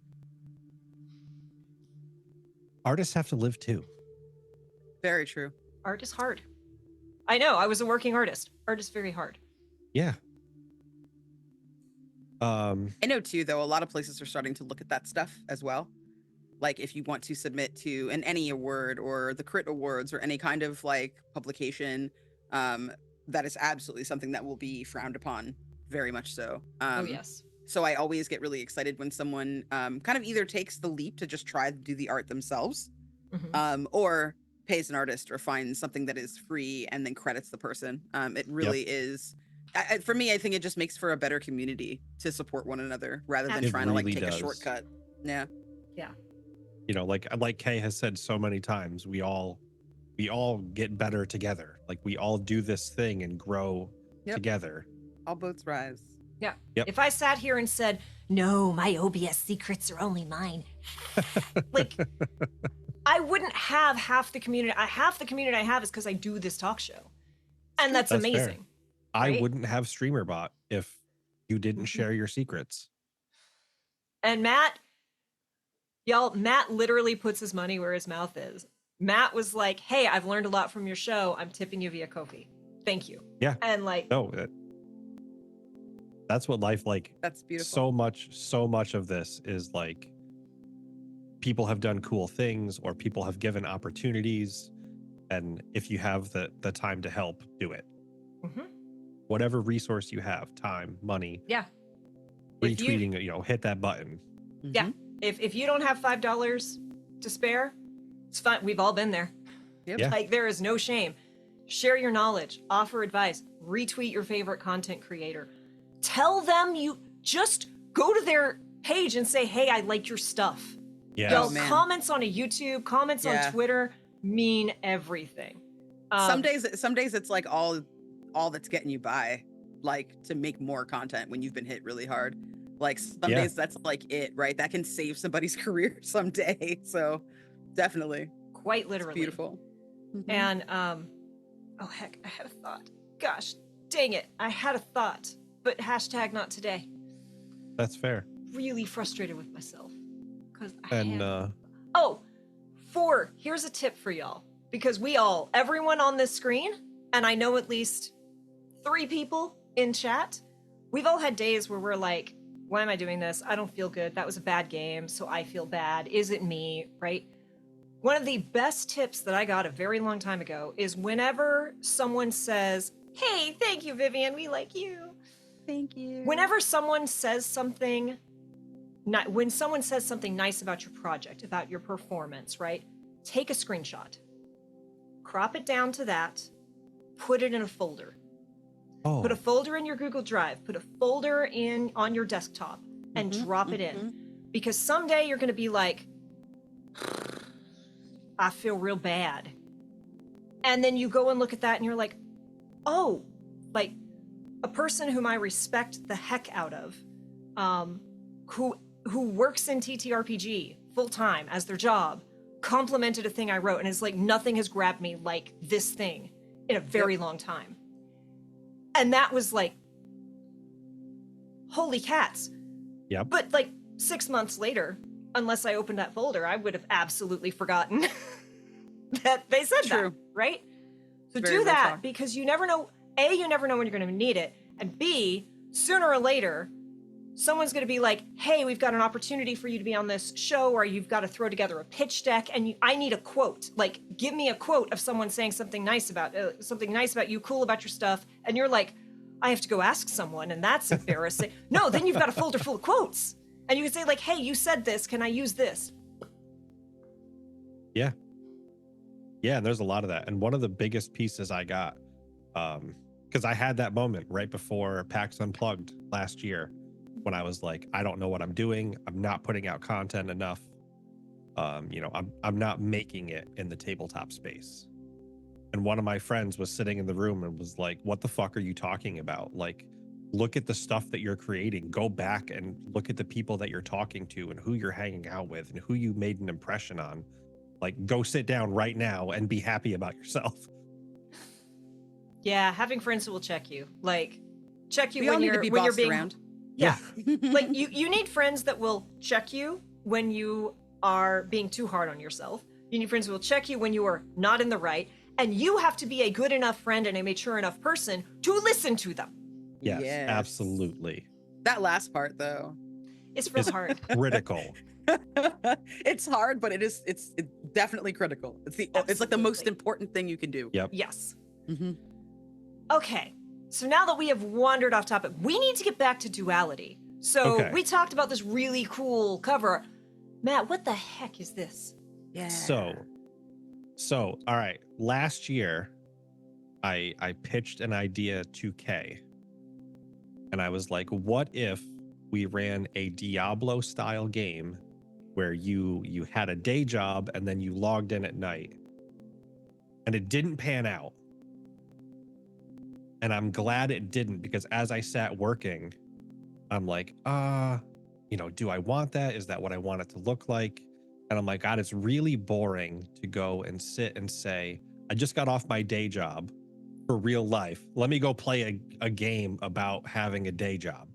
Artists have to live too. Very true. Art is hard. I know. I was a working artist. Art is very hard. Yeah. I know too, though, a lot of places are starting to look at that stuff as well. Like if you want to submit to an Any Award or the Crit Awards or any kind of like publication, that is absolutely something that will be frowned upon, very much so. Oh yes. So I always get really excited when someone kind of either takes the leap to just try to do the art themselves, Mhm. or pays an artist or finds something that is free and then credits the person. It really is. For me, I think it just makes for a better community to support one another rather than It trying to like really take a does. shortcut. Yeah. You know, like Kay has said so many times, we all get better together. Like we all do this thing and grow Yep. together. All boats rise. Yeah. Yep. If I sat here and said, "No, my OBS secrets are only mine," like I wouldn't have half the community. Half the community I have is because I do this talk show, and that's That's fair. amazing. I Right? wouldn't have StreamerBot if you didn't share your secrets. And Matt, y'all, Matt literally puts his money where his mouth is. Matt was like, "Hey, I've learned a lot from your show. I'm tipping you via Ko-fi. Thank you." Yeah. And like, No, that's what life like. That's beautiful. So much of this is like people have done cool things or people have given opportunities, and if you have the time to help, do it. mhm. Whatever resource you have, time, money, Yeah. If you- retweeting, hit that button. Yeah. Mhm. If you don't have $5 to spare, it's fine. We've all been there. Yep. Yeah. Like there is no shame. Share your knowledge, offer advice, retweet your favorite content creator. Tell them you just go to their page and say, "Hey, I like your stuff." Yeah. Y'all, Oh, man. comments on a YouTube, comments Yeah. on Twitter mean everything. Some days it's like all that's getting you by, like to make more content when you've been hit really hard. Like some Yeah. days that's like it, right? That can save somebody's career someday. So definitely. quite It's literally. beautiful. Mhm. And oh heck, I had a thought. Gosh, dang it. I had a thought, but hashtag not today. That's fair. Really frustrated with myself. Because And here's a tip for y'all. Because everyone on this screen, and I know at least 3 people in chat, we've all had days where we're like, why am I doing this? I don't feel good. That was a bad game, so I feel bad. Is it me, right? One of the best tips that I got a very long time ago is whenever someone says, "Hey, thank you, Vivian, we like you." Thank you. Whenever someone says something, when someone says something nice about your project, about your performance, right? Take a screenshot, crop it down to that, put it in a folder. oh, Put a folder in your Google Drive, put a folder on your desktop, and Mhm, drop it in. mhm. Because someday you're going to be like, I feel real bad. And then you go and look at that and you're like, oh, like a person whom I respect the heck out of, who works in TTRPG full time as their job, complimented a thing I wrote, and it's like nothing has grabbed me like this thing in a very long time. And that was like, holy cats. Yep. But like 6 months later, unless I opened that folder, I would have absolutely forgotten that they said that, right? So do that, because you never know. A, you never know when you're going to need it. And B, sooner or later, someone's going to be like, hey, we've got an opportunity for you to be on this show, or you've got to throw together a pitch deck, and I need a quote. Like, give me a quote of someone saying something nice about you, cool about your stuff. And you're like, I have to go ask someone, and that's embarrassing. No, then you've got a folder full of quotes. And you can say like, hey, you said this, can I use this? Yeah. Yeah, and there's a lot of that. And one of the biggest pieces I got, because I had that moment right before PAX Unplugged last year when I was like, I don't know what I'm doing. I'm not putting out content enough. I'm not making it in the tabletop space. And one of my friends was sitting in the room and was like, what the fuck are you talking about? Like, look at the stuff that you're creating. Go back and look at the people that you're talking to and who you're hanging out with and who you made an impression on. Like, go sit down right now and be happy about yourself. Yeah, having friends who will check you. Like, check you We all when need to you're be when you're bossed being around. Yeah. Like you need friends that will check you when you are being too hard on yourself. You need friends who will check you when you are not in the right. And you have to be a good enough friend and a mature enough person to listen to them. Yes, absolutely. That last part, though, It's real hard. Critical. It's hard, but it's definitely critical. It's like the most important thing you can do. Yep. Yes. Mm-hmm. Okay. So now that we have wandered off topic, we need to get back to Duality. So we talked about this really cool cover. Matt, what the heck is this? Yeah. So, all right. Last year, I pitched an idea to Kay. And I was like, what if we ran a Diablo style game where you had a day job and then you logged in at night? And it didn't pan out. And I'm glad it didn't, because as I sat working, I'm like, do I want that? Is that what I want it to look like? And I'm like, God, it's really boring to go and sit and say, I just got off my day job for real life. Let me go play a game about having a day job.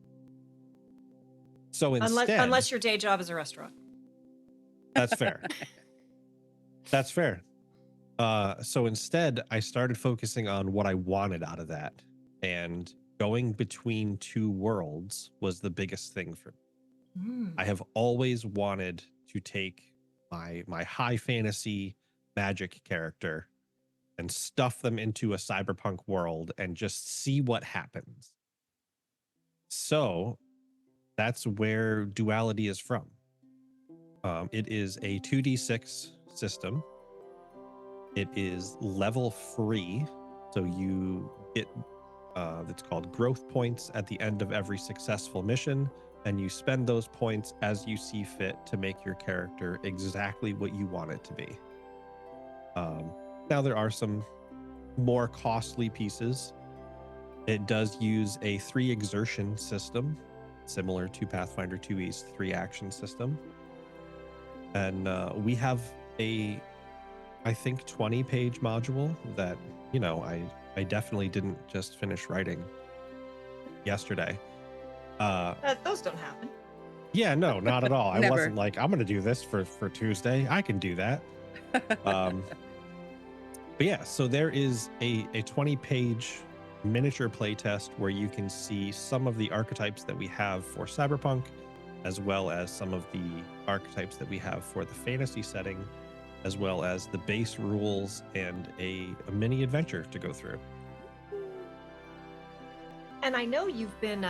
So instead, unless your day job is a restaurant. That's fair. That's fair. So instead, I started focusing on what I wanted out of that. And going between two worlds was the biggest thing for me. I have always wanted to take my high fantasy magic character and stuff them into a cyberpunk world and just see what happens. So that's where Duality is from. It is a 2d6 system. It is level free, so you get it's called growth points at the end of every successful mission, and you spend those points as you see fit to make your character exactly what you want it to be. Now there are some more costly pieces. It does use a 3 exertion system, similar to Pathfinder 2e's 3 action system. And we have a, I think, 20-page module that, I definitely didn't just finish writing yesterday. Those don't happen. Yeah, no, not at all. I Never. wasn't like, I'm going to do this for Tuesday. I can do that. But yeah, so there is a 20-page miniature playtest where you can see some of the archetypes that we have for Cyberpunk, as well as some of the archetypes that we have for the fantasy setting, as well as the base rules and a mini adventure to go through. And I know you've been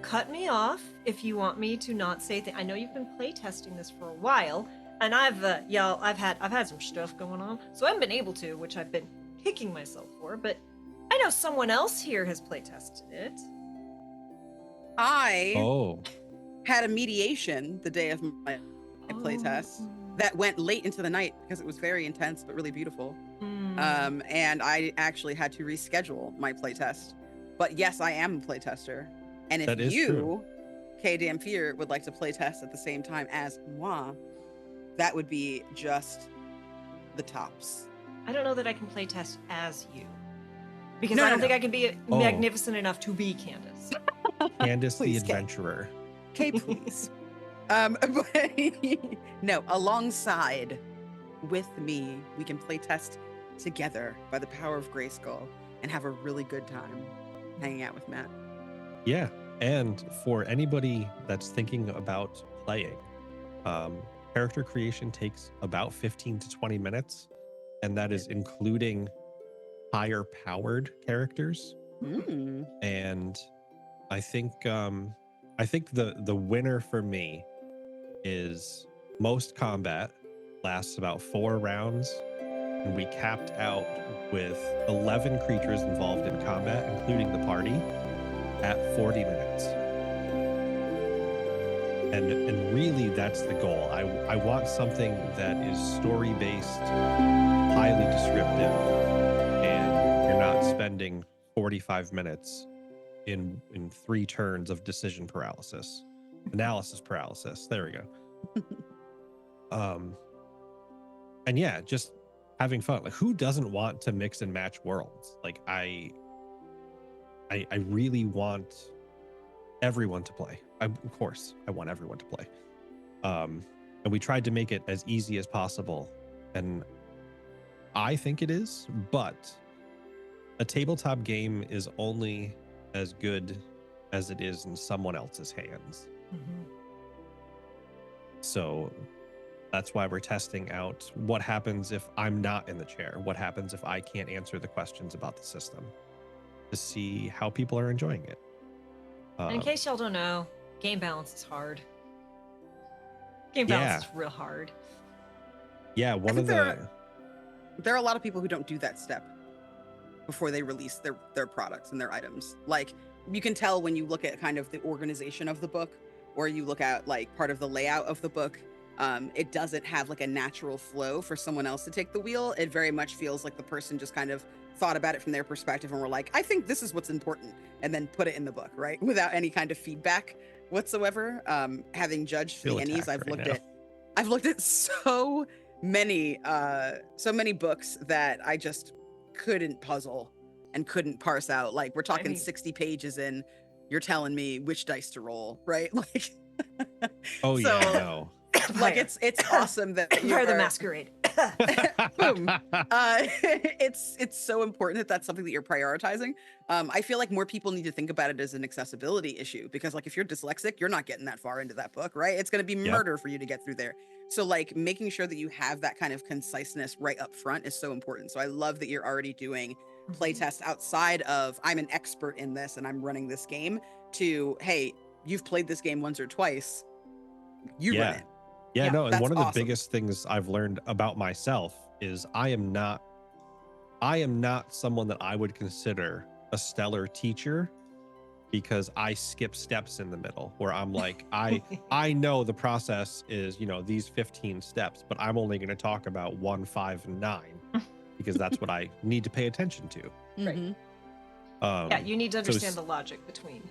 cut me off if you want me to not say things. I know you've been playtesting this for a while, and I've had some stuff going on, so I haven't been able to, which I've been kicking myself for. But I know someone else here has playtested it. I Oh, had a mediation the day of my playtest that went late into the night because it was very intense but really beautiful. And I actually had to reschedule my playtest. But yes, I am a playtester. And if you, K Damn Fear, would like to playtest at the same time as moi, that would be just the tops. I don't know that I can play test as you. Because No, I no, don't think no. I can be Oh. magnificent enough to be Candace. Candace the Please, Kay. Adventurer. Okay, please. But no, alongside with me, we can play test together by the power of Grayskull and have a really good time hanging out with Matt. Yeah. And for anybody that's thinking about playing, character creation takes about 15 to 20 minutes. And that is including higher powered characters. Mm. And I think the winner for me is most combat lasts about 4 rounds, and we capped out with 11 creatures involved in combat, including the party, at 40 minutes. And really that's the goal. I want something that is story based, highly descriptive, and you're not spending 45 minutes in 3 turns of decision paralysis, analysis paralysis. There we go. And yeah, just having fun. Like, who doesn't want to mix and match worlds? Like, I really want everyone to play. Of course, I want everyone to play. And we tried to make it as easy as possible, and I think it is. But a tabletop game is only as good as it is in someone else's hands. Mhm. So that's why we're testing out what happens if I'm not in the chair. What happens if I can't answer the questions about the system, to see how people are enjoying it. And in case y'all don't know, game balance is hard. Game balance is real hard. Yeah, one of think the there are a lot of people who don't do that step before they release their products and their items. Like, you can tell when you look at kind of the organization of the book, or you look at like part of the layout of the book. It doesn't have like a natural flow for someone else to take the wheel. It very much feels like the person just kind of thought about it from their perspective and were like, I think this is what's important, and then put it in the book, right? Without any kind of feedback whatsoever. Having judged the Feel Ennies, attacked I've looked at so many books that I just couldn't puzzle and couldn't parse out. Like, we're talking mean- 60 pages in, you're telling me which dice to roll, right? Like, oh so, yeah, no. like it's awesome that Empire the you're- Masquerade. Boom. It's so important that that's something that you're prioritizing. I feel like more people need to think about it as an accessibility issue, because like, if you're dyslexic, you're not getting that far into that book, right? It's going to be Yep. murder for you to get through there. So like, making sure that you have that kind of conciseness right up front is so important. So I love that you're already doing playtests outside of, I'm an expert in this and I'm running this game, to, hey, you've played this game once or twice, you run it. Yeah, Yeah, no, and that's one of the awesome. biggest things I've learned about myself is I am not someone that I would consider a stellar teacher, because I skip steps in the middle, where I'm like, I know the process is, these 15 steps, but I'm only going to talk about 1, 5, and 9 because that's what I need to pay attention to. Right. Mhm. Yeah, you need to so understand s- the logic between.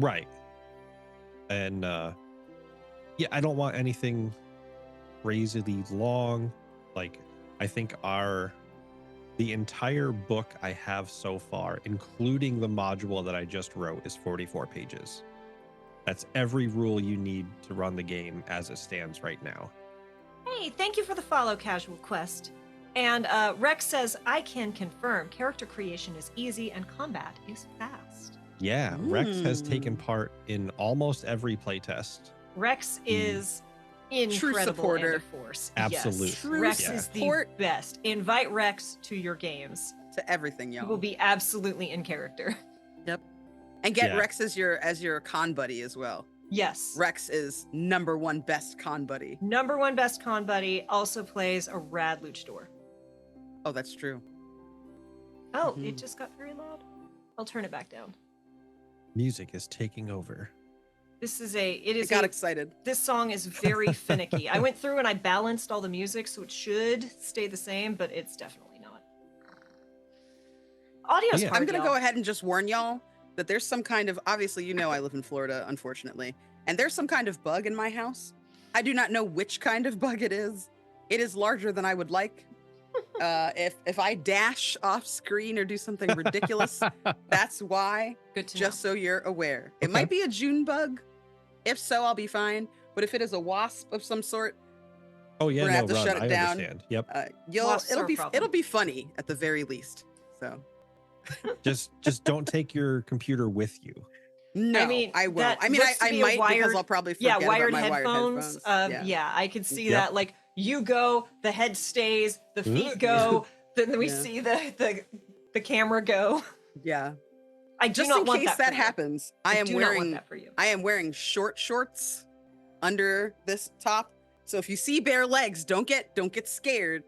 Right. And yeah, I don't want anything crazily long. Like, I think the entire book I have so far, including the module that I just wrote, is 44 pages. That's every rule you need to run the game as it stands right now. Hey, thank you for the follow, Casual Quest. And Rex says, I can confirm character creation is easy and combat is fast. Yeah, Rex has taken part in almost every playtest. Rex is incredible supporter. and a force. Absolute. Yes. True Rex Yeah. is the support. best. Invite Rex to your games. To everything, He y'all. will be absolutely in character. And get Yeah. Rex as your con buddy as well. Yes. Rex is #1 best con buddy. Number 1 best con buddy, also plays a rad luchador. Oh, that's true. Oh, Mhm. it just got very loud. I'll turn it back down. Music is taking over. I got excited. This song is very finicky. I went through and I balanced all the music, so it should stay the same, but it's definitely not. Audio's Yeah. hard, I'm gonna y'all. go ahead and just warn y'all that there's some kind of, obviously, I live in Florida, unfortunately, and there's some kind of bug in my house. I do not know which kind of bug it is. It is larger than I would like. If I dash off screen or do something ridiculous, that's why. Good to Just so you're aware. It Okay. might be a June bug. If so, I'll be fine. But if it is a wasp of some sort, Oh yeah, We're no, gonna have to run. shut it I down. understand. Yep. Wasps are a problem. it'll be funny at the very least. So Just don't take your computer with you. no, I mean, I will. that I mean, looks to I be a might because wired- I'll probably Yeah, forget wired about my headphones. wired headphones. Yeah, I could see Yep. that. Like you go, the head stays, the feet go, then we Yeah. see the camera go. Yeah. I do Just not in want case that that for you. happens, I am do not want wearing that for you. I am wearing short shorts under this top. So if you see bare legs, don't get scared.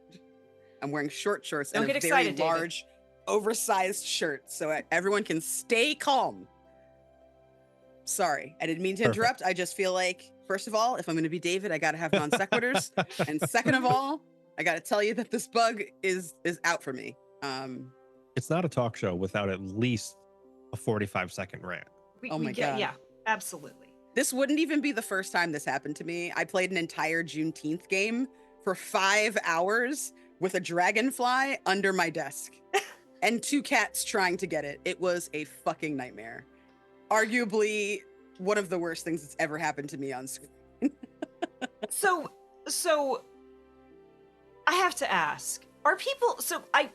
I'm wearing short shorts Don't and a get very excited, David. large, oversized shirt, so everyone can stay calm. Sorry, I didn't mean to Perfect. interrupt. I just feel like, first of all, if I'm going to be David, I got to have non sequiturs, and second of all, I got to tell you that this bug is out for me. It's not a talk show without at least a 45-second rant. Oh my God. Yeah, absolutely. This wouldn't even be the first time this happened to me. I played an entire Juneteenth game for 5 hours with a dragonfly under my desk and 2 cats trying to get it. It was a fucking nightmare. Arguably one of the worst things that's ever happened to me on screen. So I have to ask, are people, so I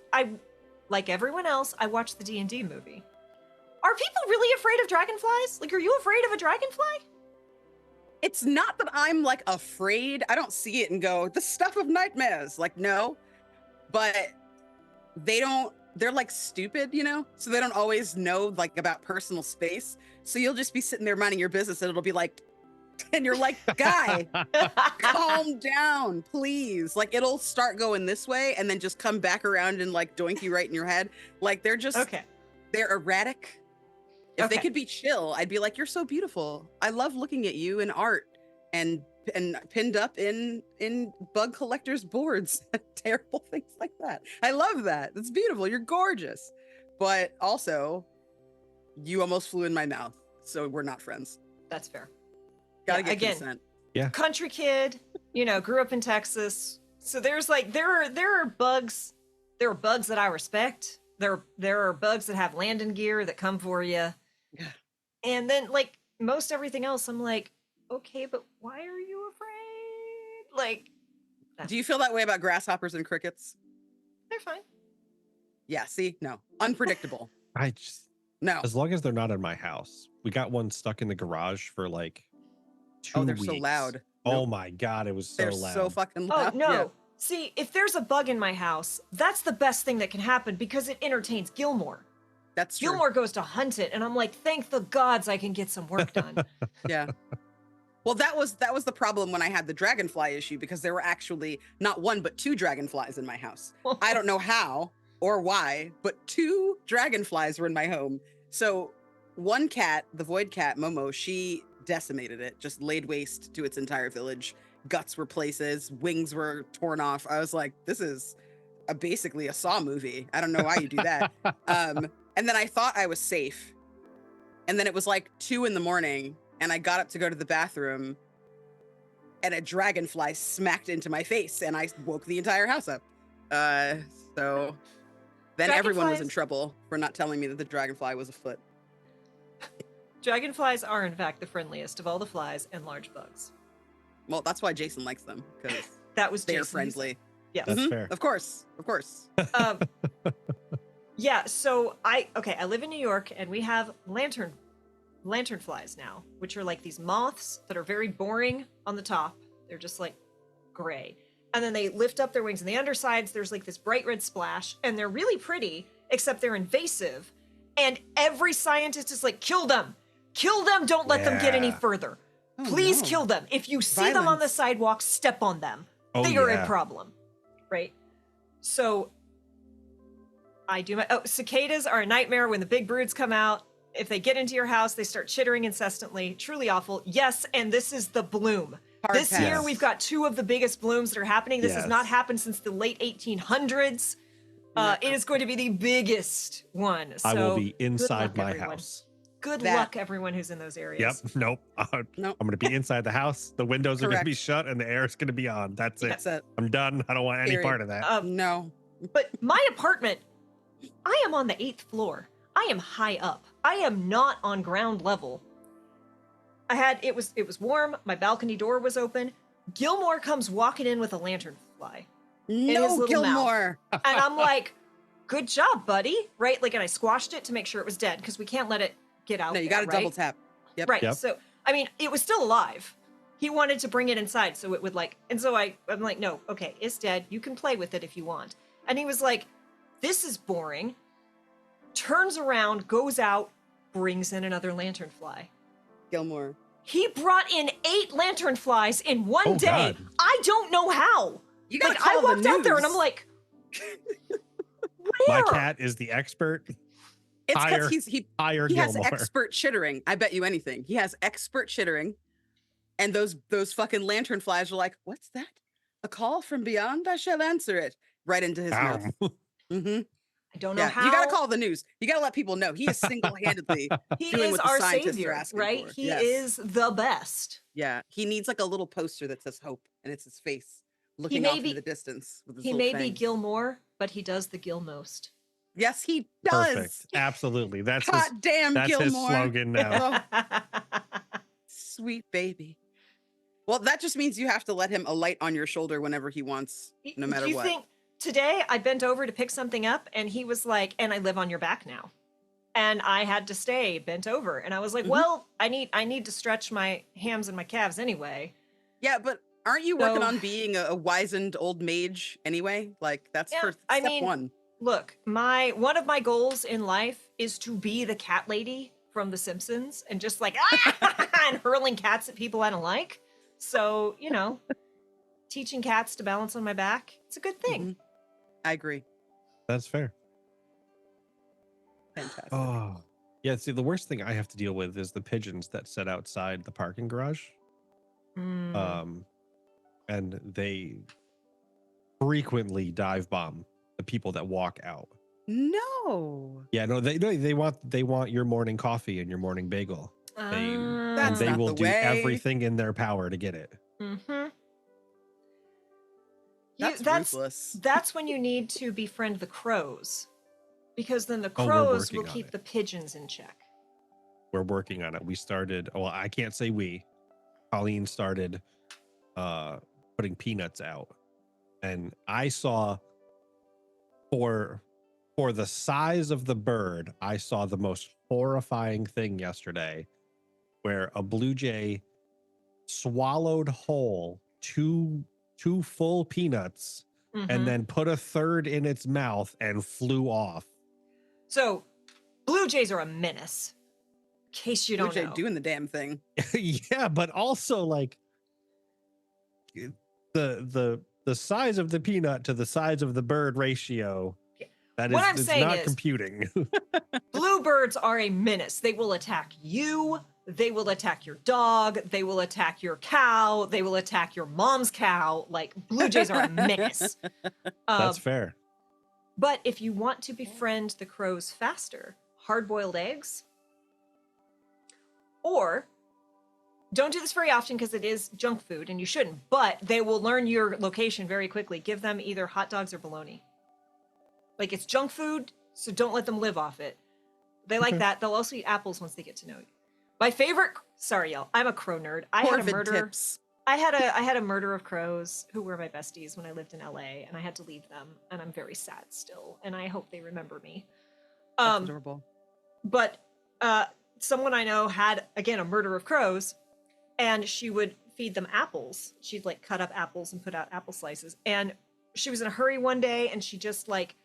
like everyone else, I watched the D&D movie. Are people really afraid of dragonflies? Like, are you afraid of a dragonfly? It's not that I'm like afraid. I don't see it and go, the stuff of nightmares. Like, no, but they're like stupid, you know? So they don't always know like about personal space. So you'll just be sitting there minding your business and it'll be like, and you're like, guy, calm down, please. Like it'll start going this way and then just come back around and like doink you right in your head. Like they're just, Okay. they're erratic. If they Okay. could be chill, I'd be like, you're so beautiful. I love looking at you in art and pinned up in bug collectors boards, terrible things like that. I love that. It's beautiful. You're gorgeous. But also, you almost flew in my mouth. So we're not friends. That's fair. Gotta Yeah, get again, consent. Country kid, grew up in Texas. So there's like there are bugs. There are bugs that I respect. There are bugs that have landing gear that come for you. Yeah. And then like most everything else, I'm like, okay, but why are you afraid? Like, Do you feel that way about grasshoppers and crickets? they're fine. Yeah, see? No. Unpredictable. I just, No. as long as they're not in my house. We got one stuck in the garage for like 2 Oh, they're weeks. so loud. Oh Nope. my God, it was so They're loud. so fucking Oh loud. no. Yeah. See, if there's a bug in my house, that's the best thing that can happen because it entertains Gilmore. That's true. Gilmore goes to hunt it, and I'm like, thank the gods I can get some work done. Yeah. Well, that was the problem when I had the dragonfly issue because there were actually not 1 but 2 dragonflies in my house. I don't know how or why, but 2 dragonflies were in my home. So one cat, the void cat Momo, she decimated it, just laid waste to its entire village. Guts were places, wings were torn off. I was like, this is basically a Saw movie. I don't know why you do that. And then I thought I was safe. And then it was like 2 in-the-morning and I got up to go to the bathroom and a dragonfly smacked into my face and I woke the entire house up. So then everyone was in Dragonflies- trouble for not telling me that the dragonfly was afoot. Dragonflies are, in fact, the friendliest of all the flies and large bugs. Well, that's why Jason likes them, because That was they're Jason's- friendly. Yes. That's Mhm. fair. Of course. Um, yeah, so I live in New York and we have lantern flies now, which are like these moths that are very boring on the top. They're just like gray. And then they lift up their wings and the undersides, there's like this bright red splash, and they're really pretty, except they're invasive. And every scientist is like, kill them, don't let them get any Yeah. further. Oh, Please no. kill them. If you see them on the Violence. sidewalk, step on them. Oh, They are yeah. a problem, right? So cicadas are a nightmare when the big broods come out. If they get into your house, they start chittering incessantly. Truly awful. Yes, and this is the bloom. Hard This pass. year, we've got 2 of the biggest blooms that are happening. This has not Yes. happened since the late 1800s. It is going to be the biggest one. So I will be good inside luck, my everyone. house. Good That- luck, everyone who's in those Yep. areas. Nope. Nope. I'm going to be inside the house. The windows are going to Correct. be shut and the air is going to be on. That's it. That's it. I'm done. I don't want any Period. part of that. No. But my apartment, I am on the 8th floor. I am high up. I am not on ground level. It was warm. My balcony door was open. Gilmore comes walking in with a lanternfly. his No, little Gilmore. And I'm like, good job, buddy. Right? Like, and I squashed it to make sure it was dead because we can't let it get out. No, you got got to double tap. Yep. Right. Yep. So, I mean, it was still alive. He wanted to bring it inside so it would like, and so I'm like, no, okay, it's dead. You can play with it if you want. And he was like, this is boring. Turns around, goes out, brings in another lanternfly. Gilmore. He brought in 8 lanternflies in one Oh, day. God. I don't know how. You got to Like, call I the walked out there and I'm news. like, My where? cat is the expert. It's hire- because he Hire has Gilmore. expert chittering. I bet you anything. He has expert chittering. And those fucking lantern flies are like, what's that? A call from beyond? I shall answer it. Right into his mouth. Ow. Mm-hmm. I don't know Yeah, how. you got to call the news. You got to let people know. He is single-handedly He doing is what the our scientists are savior, asking right? for. He Yes. is the best. Yeah, he needs like a little poster that says hope, and it's his face looking may off be- into the distance with his He little may be fangs. Gilmore, but he does the Gil most. Yes, he does. Perfect. Absolutely. That's God his, damn, that's his Gilmore. slogan now. Sweet baby. Well, that just means you have to let him alight on your shoulder whenever he wants, no matter Do you what. think today I bent over to pick something up and he was like, and I live on your back now. And I had to stay bent over. And I was like, Mhm. well, I need to stretch my hams and my calves anyway. Yeah, but aren't you working So- on being a wizened old mage anyway? Like that's Yeah, for I step mean- one. Look, one of my goals in life is to be the cat lady from The Simpsons and just like and hurling cats at people I don't like. So, teaching cats to balance on my back, it's a good thing. Mhm. I agree. That's fair. Fantastic. Oh, yeah. See, the worst thing I have to deal with is the pigeons that sit outside the parking garage. Mm. And they frequently dive bomb the people that walk out. No. Yeah, no, they want your morning coffee and your morning bagel. That's And they not will the do way. everything in their power to get it. Mm-hmm. That's ruthless. That's when you need to befriend the crows, because then the Oh, we're crows will working on keep it. the pigeons in check. We're working on it. We started, well, I can't say we. Colleen started putting peanuts out. And I saw for the size of the bird, I saw the most horrifying thing yesterday where a blue jay swallowed whole two full peanuts Mhm. and then put a third in its mouth and flew off. So, blue jays are a menace. In case you Blue don't Jay know. doing the damn thing. Yeah, but also like the size of the peanut to the size of the bird ratio. That is What I'm it's saying not is- computing. Bluebirds are a menace. They will attack you. They will attack your dog. They will attack your cow. They will attack your mom's cow. Like, blue jays are a menace. That's fair. But if you want to befriend the crows faster, hard-boiled eggs, or don't do this very often because it is junk food and you shouldn't, but they will learn your location very quickly. Give them either hot dogs or bologna. Like, it's junk food, so don't let them live off it. They like Okay. that. They'll also eat apples once they get to know you. My favorite, sorry y'all, I'm a crow nerd. I had a Corvid murder. tips. I had a murder of crows who were my besties when I lived in LA, and I had to leave them, and I'm very sad still, and I hope they remember me. That's adorable. But someone I know had, again, a murder of crows, and she would feed them apples. She'd like cut up apples and put out apple slices, and she was in a hurry one day, and she just like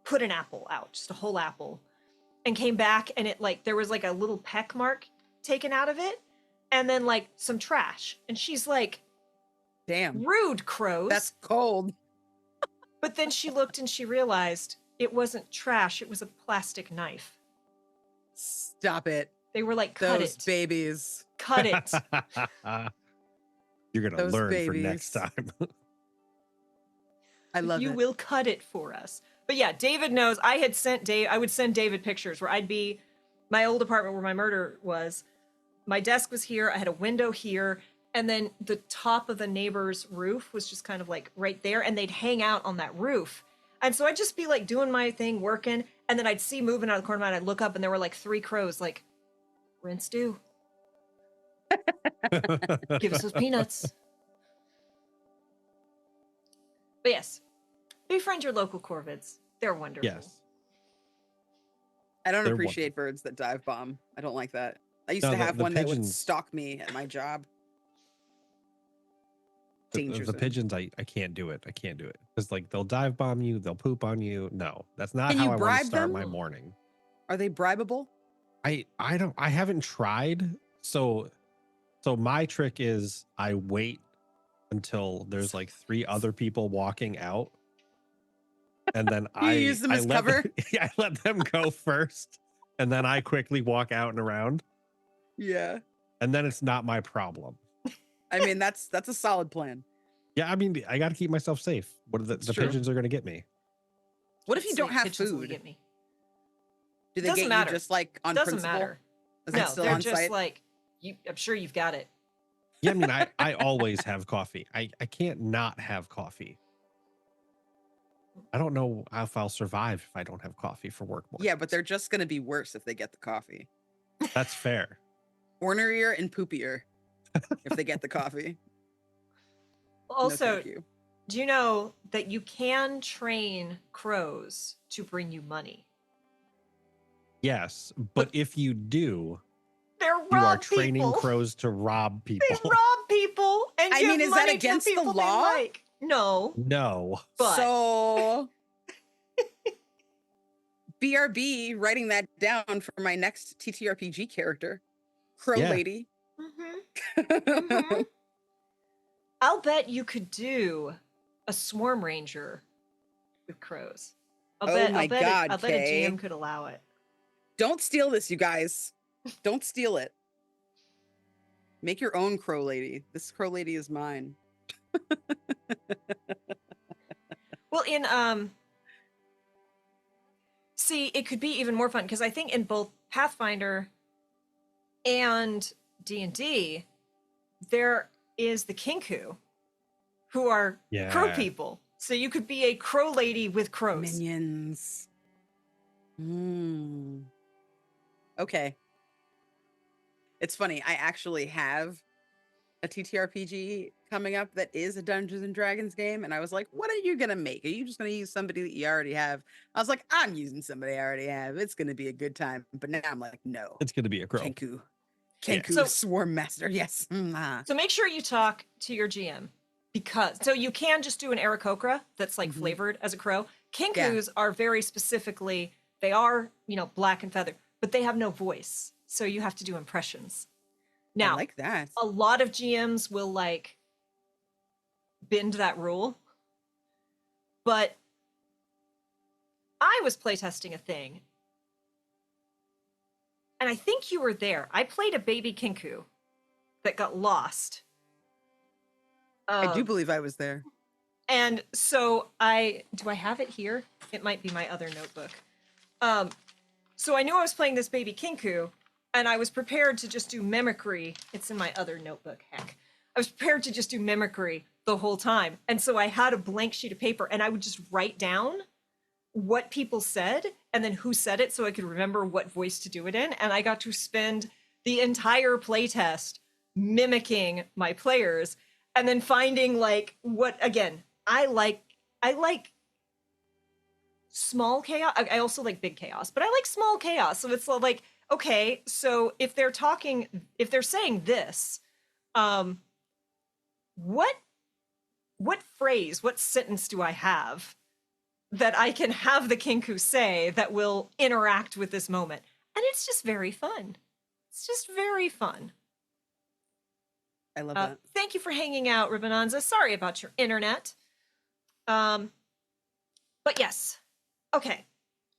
put an apple out, just a whole apple, and came back, and it like there was like a little peck mark taken out of it, and then like some trash, and she's like, Damn. rude crows. That's cold. But then she looked and she realized it wasn't trash, it was a plastic knife. Stop it. They were like, cut Those it, babies. cut it. You're gonna Those learn for next babies. time. I love You it. will cut it for us. But yeah, David knows. I would send David pictures where I'd be my old apartment where my murder was, my desk was here, I had a window here, and then the top of the neighbor's roof was just kind of like right there, and they'd hang out on that roof. And so I'd just be like doing my thing, working, and then I'd see moving out of the corner of my eye, and I'd look up and there were like 3 crows, like, rinse due. Give us those peanuts. But yes, befriend your local corvids. They're wonderful. Yes. I don't They're appreciate birds that dive bomb. I don't like that. I used No, to the- have the one that would pigeons- stalk me at my job. Danger The zone. pigeons, I can't do it. I can't do it. Because like they'll dive bomb you, they'll poop on you. No, that's not Can how you I want to bribe start them? my morning. Are they bribable? I haven't tried. So my trick is I wait until there's like 3 other people walking out. And then You use them as cover? I let them go first. And then I quickly walk out and around. Yeah. And then it's not my problem. I mean, that's a solid plan. Yeah, I mean, I got to keep myself safe. What are the It's true. pigeons are going to get me? What if you don't have Pigeons will food? get me. Do they Doesn't get matter. you just like on Doesn't principle? matter. Is No, it still they're on just site? like, I'm sure you've got it. Yeah, I mean, I always have coffee. I can't not have coffee. I don't know if I'll survive if I don't have coffee for work. Yeah, but they're just going to be worse if they get the coffee. That's fair. Ornerier and poopier if they get the coffee. No, Also, thank you. do you know that you can train crows to bring you money? Yes, but if you do, They're you are rob training people. crows to rob people. They rob people and I give mean, is that money against to the people law? they like. No, No. but So BRB writing that down for my next TTRPG character. Crow Yeah. Lady. Mhm. I'll bet you could do a swarm ranger with crows. Oh my God, I'll bet a Kay. GM could allow it. Don't steal this, you guys. Don't steal it. Make your own Crow Lady. This Crow Lady is mine. Well, in see, it could be even more fun because I think in both Pathfinder and D&D, there is the Kinku, who are crow Yeah. people. So you could be a crow lady with crows. Minions. Okay. It's funny. I actually have a TTRPG coming up that is a Dungeons and Dragons game. And I was like, what are you going to make? Are you just going to use somebody that you already have? I was like, I'm using somebody I already have. It's going to be a good time. But now I'm like, no. It's going to be a crow. Kenku. Yeah. Kenku So- Swarm Master. Yes. So make sure you talk to your GM because so you can just do an Aarakocra that's like Mhm. flavored as a crow. Kinkus are very specifically, they are, black and feathered, but they have no voice. So you have to do impressions. Now, I like that. a lot of GMs will like bend that rule. But I was playtesting a thing. And I think you were there. I played a baby Kinku that got lost. I do believe I was there. And so do I have it here? It might be my other notebook. So I knew I was playing this baby Kinku, and I was prepared to just do mimicry. It's in my other notebook, heck. I was prepared to just do mimicry the whole time. And so I had a blank sheet of paper, and I would just write down what people said and then who said it so I could remember what voice to do it in. And I got to spend the entire playtest mimicking my players and then finding like what, again, I like small chaos. I also like big chaos, but I like small chaos. So it's like, okay, so if they're saying this, what phrase, what sentence do I have that I can have the Kinku say that will interact with this moment? And it's just very fun. It's just very fun. I love that. Thank you for hanging out, Ribbonanza. Sorry about your internet. But yes. Okay.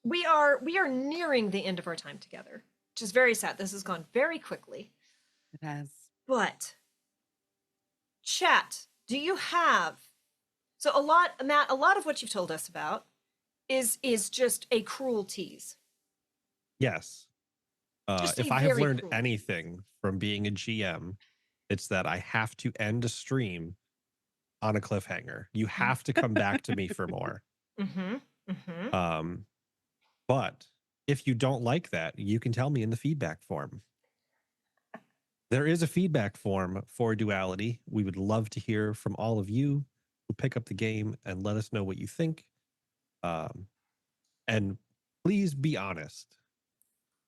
We are nearing the end of our time together, which is very sad. This has gone very quickly. It has. But chat, do you have Matt, a lot of what you've told us about is just a cruel tease. Yes. Just If a I have very learned cool- anything from being a GM, it's that I have to end a stream on a cliffhanger. You have to come back to me for more. Mm-hmm. Mm-hmm. But if you don't like that, you can tell me in the feedback form. There is a feedback form for Duality. We would love to hear from all of you who pick up the game and let us know what you think. And please be honest.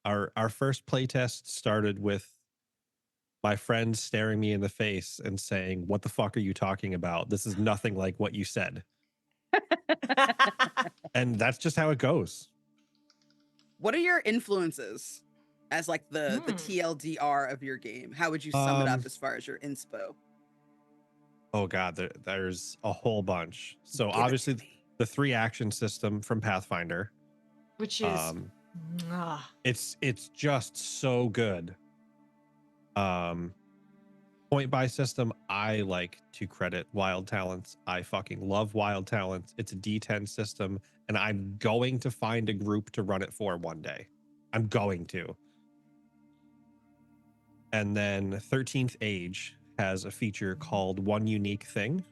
Our first playtest started with my friend staring me in the face and saying, "What the fuck are you talking about? This is nothing like what you said." And that's just how it goes. What are your influences as like the Hmm. TLDR of your game? How would you sum it up Um, as far as your inspo? Oh God, there's a whole bunch. So Give it to obviously me. the 3-action system from Pathfinder. Which is It's just so good. Point buy system, I like to credit Wild Talents. I fucking love Wild Talents. It's a D10 system, and I'm going to find a group to run it for one day. I'm going to. And then 13th Age has a feature called One Unique Thing.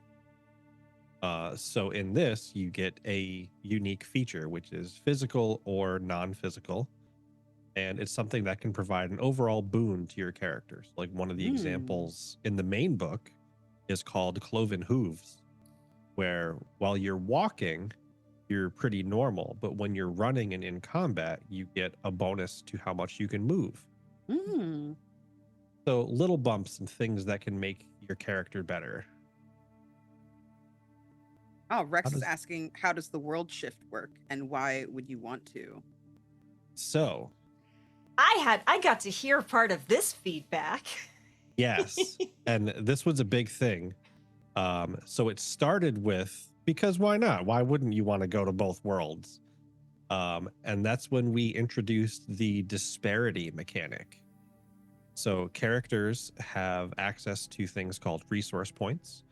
So in this, you get a unique feature, which is physical or non-physical. And it's something that can provide an overall boon to your characters. Like one of the examples in the main book is called Cloven Hooves, where while you're walking, you're pretty normal. But when you're running and in combat, you get a bonus to how much you can move. Mm. So little bumps and things that can make your character better. Oh, Rex How is does- asking, how does the world shift work and why would you want to? So, I got to hear part of this feedback. yes. And this was a big thing. So it started with, because why not? Why wouldn't you want to go to both worlds? And that's when we introduced the disparity mechanic. So characters have access to things called resource points,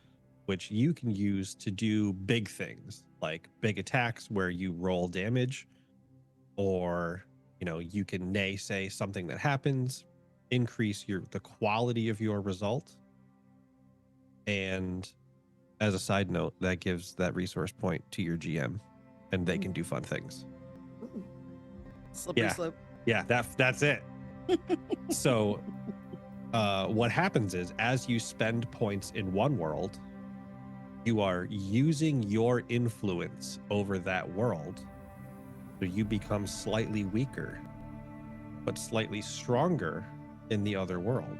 which you can use to do big things like big attacks where you roll damage, or you can naysay something that happens, increase the quality of your result. And as a side note, that gives that resource point to your GM and they can do fun things. Ooh. Slippery Yeah. slope. Yeah, that's it. So what happens is, as you spend points in one world, you are using your influence over that world. So you become slightly weaker, but slightly stronger in the other world.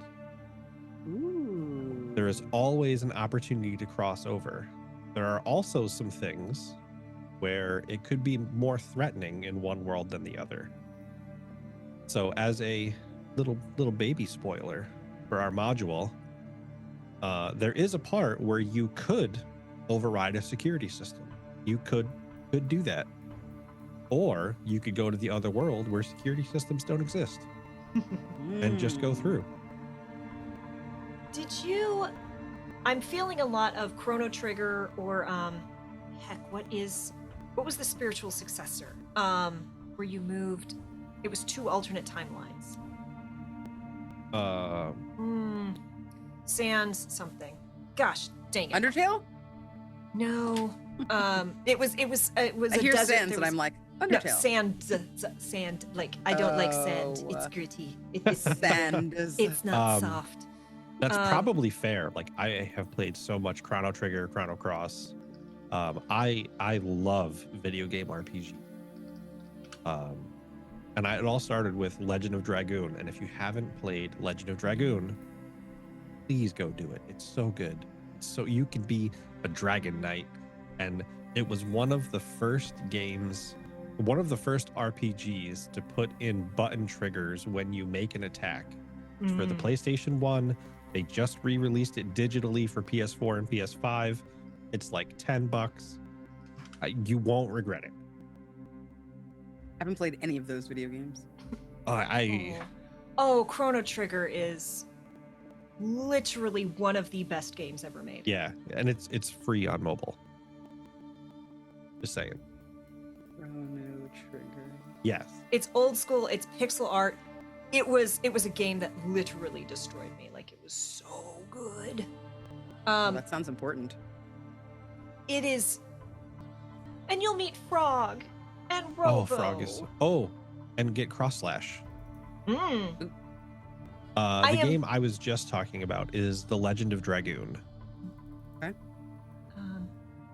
Ooh. There is always an opportunity to cross over. There are also some things where it could be more threatening in one world than the other. So as a little baby spoiler for our module, there is a part where you could override a security system. You could do that. Or you could go to the other world where security systems don't exist and just go through. Did you? I'm feeling a lot of Chrono Trigger, or heck, what was the spiritual successor? Where you moved? It was 2 alternate timelines. Sans something. Gosh, dang it. Undertale? No. It was I a hear desert. Sans and I'm like, Undertale. No, sand. Like, I don't like sand. It's gritty. It's Sand is. It's not soft. That's probably fair. Like, I have played so much Chrono Trigger, Chrono Cross. I love video game RPG. And it all started with Legend of Dragoon. And if you haven't played Legend of Dragoon, please go do it. It's so good. So you could be a Dragon Knight. And it was one of the first RPGs to put in button triggers when you make an attack. For the PlayStation 1, they just re-released it digitally for PS4 and PS5. It's like $10. You won't regret it. I haven't played any of those video games. Chrono Trigger is literally one of the best games ever made. Yeah, and it's free on mobile. Just saying. Chrono Trigger. Yes. It's old school. It's pixel art. it was a game that literally destroyed me. Like, it was so good. That sounds important. It is, and you'll meet Frog and Robo. Oh, Frog is and get cross slash. Mm. The game I was just talking about is The Legend of Dragoon. Okay.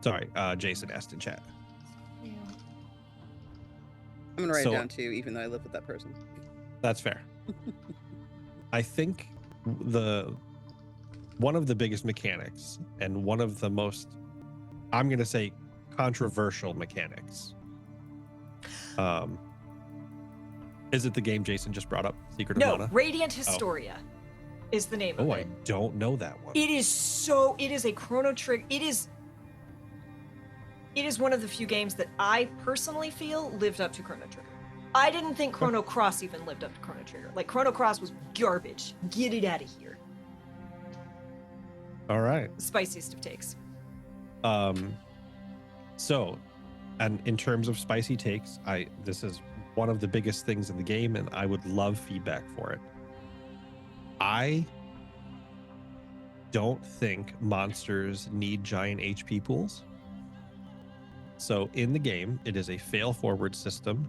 Sorry, Jason asked in chat. Yeah. I'm gonna write it down too, even though I live with that person. That's fair. I think one of the biggest mechanics and one of the most, I'm going to say, controversial mechanics. Is it the game Jason just brought up, Secret of Mana? No, Radiant Historia is the name of it. Oh, I don't know that one. It is a Chrono Trigger. It is one of the few games that I personally feel lived up to Chrono Trigger. I didn't think Chrono Cross even lived up to Chrono Trigger. Like, Chrono Cross was garbage. Get it out of here. All right. The spiciest of takes. So, and in terms of spicy takes, this is one of the biggest things in the game, and I would love feedback for it. I don't think monsters need giant HP pools. So in the game, it is a fail forward system.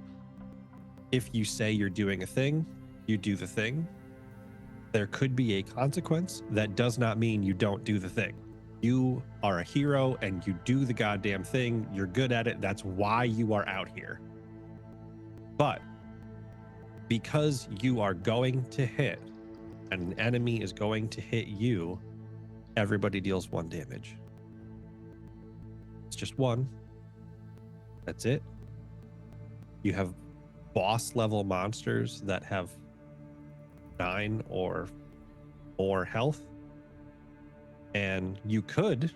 If you say you're doing a thing, you do the thing. There could be a consequence. That does not mean you don't do the thing. You are a hero and you do the goddamn thing. You're good at it. That's why you are out here. But because you are going to hit and an enemy is going to hit you, everybody deals 1 damage. It's just 1. That's it. You have boss level monsters that have 9 or more health. And you could,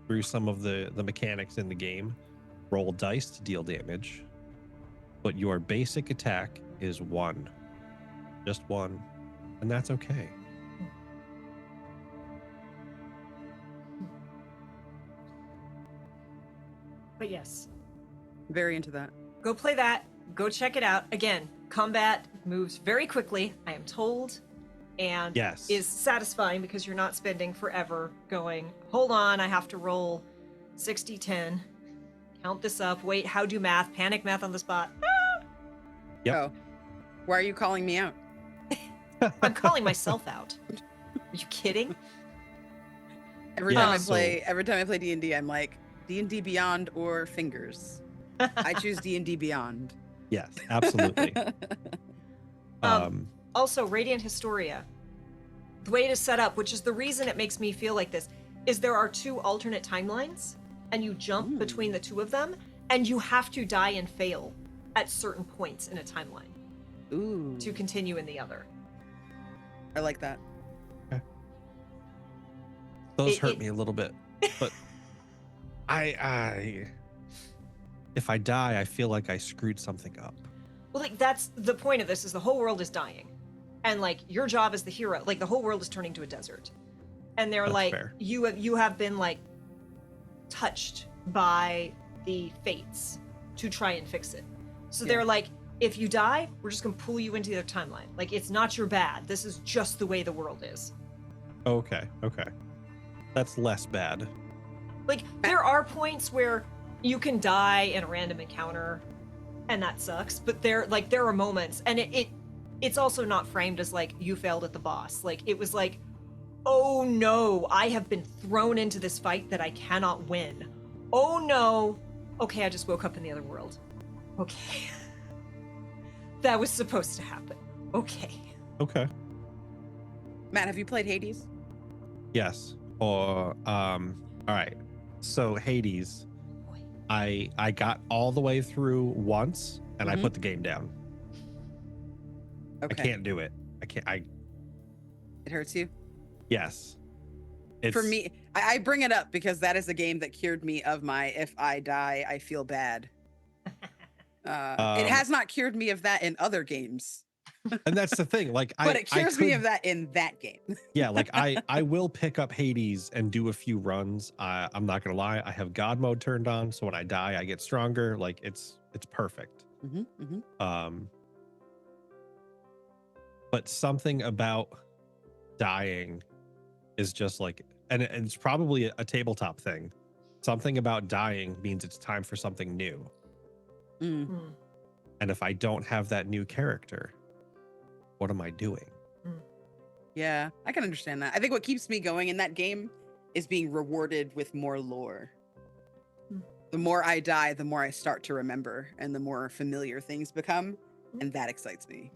through some of the mechanics in the game, roll dice to deal damage. But your basic attack is 1. Just 1. And that's okay. But yes. Very into that. Go play that. Go check it out. Again, combat moves very quickly, I am told, and is satisfying because you're not spending forever going, hold on, I have to roll 60-10, count this up, wait, how do math, panic math on the spot. Yep. Oh, why are you calling me out? I'm calling myself out. Are you kidding? Every time I play D&D, I'm like, D&D Beyond or Fingers. I choose D&D Beyond. Yes, absolutely. Also, Radiant Historia, the way it is set up, which is the reason it makes me feel like this, is there are 2 alternate timelines, and you jump between the 2 of them, and you have to die and fail at certain points in a timeline to continue in the other. I like that. Okay. Those hurt me a little bit, but if I die, I feel like I screwed something up. Well, like, that's the point of this, is the whole world is dying. And, like, your job as the hero, like, the whole world is turning to a desert. And they're like, fair. you have been, like, touched by the fates to try and fix it. So they're like, if you die, we're just going to pull you into the other timeline. Like, it's not your bad. This is just the way the world is. Okay. That's less bad. Like, there are points where you can die in a random encounter, and that sucks. But there are moments, and it's also not framed as like you failed at the boss. Like, it was like, oh no, I have been thrown into this fight that I cannot win. Oh no. Okay, I just woke up in the other world. Okay. That was supposed to happen. Okay. Matt, have you played Hades? Yes. Or all right. So Hades, I got all the way through once and I put the game down. Okay. I can't do it. It hurts you? Yes. For me, I bring it up because that is a game that cured me of my if I die, I feel bad. It has not cured me of that in other games. And that's the thing. Like, but it cures me of that in that game. Yeah, like I will pick up Hades and do a few runs. I'm not gonna lie, I have God mode turned on, so when I die, I get stronger. Like, it's perfect. but something about dying is just like, and it's probably a tabletop thing. Something about dying means it's time for something new. Mm. Hmm. And if I don't have that new character, what am I doing? Yeah, I can understand that. I think what keeps me going in that game is being rewarded with more lore. Hmm. The more I die, the more I start to remember and the more familiar things become. And that excites me.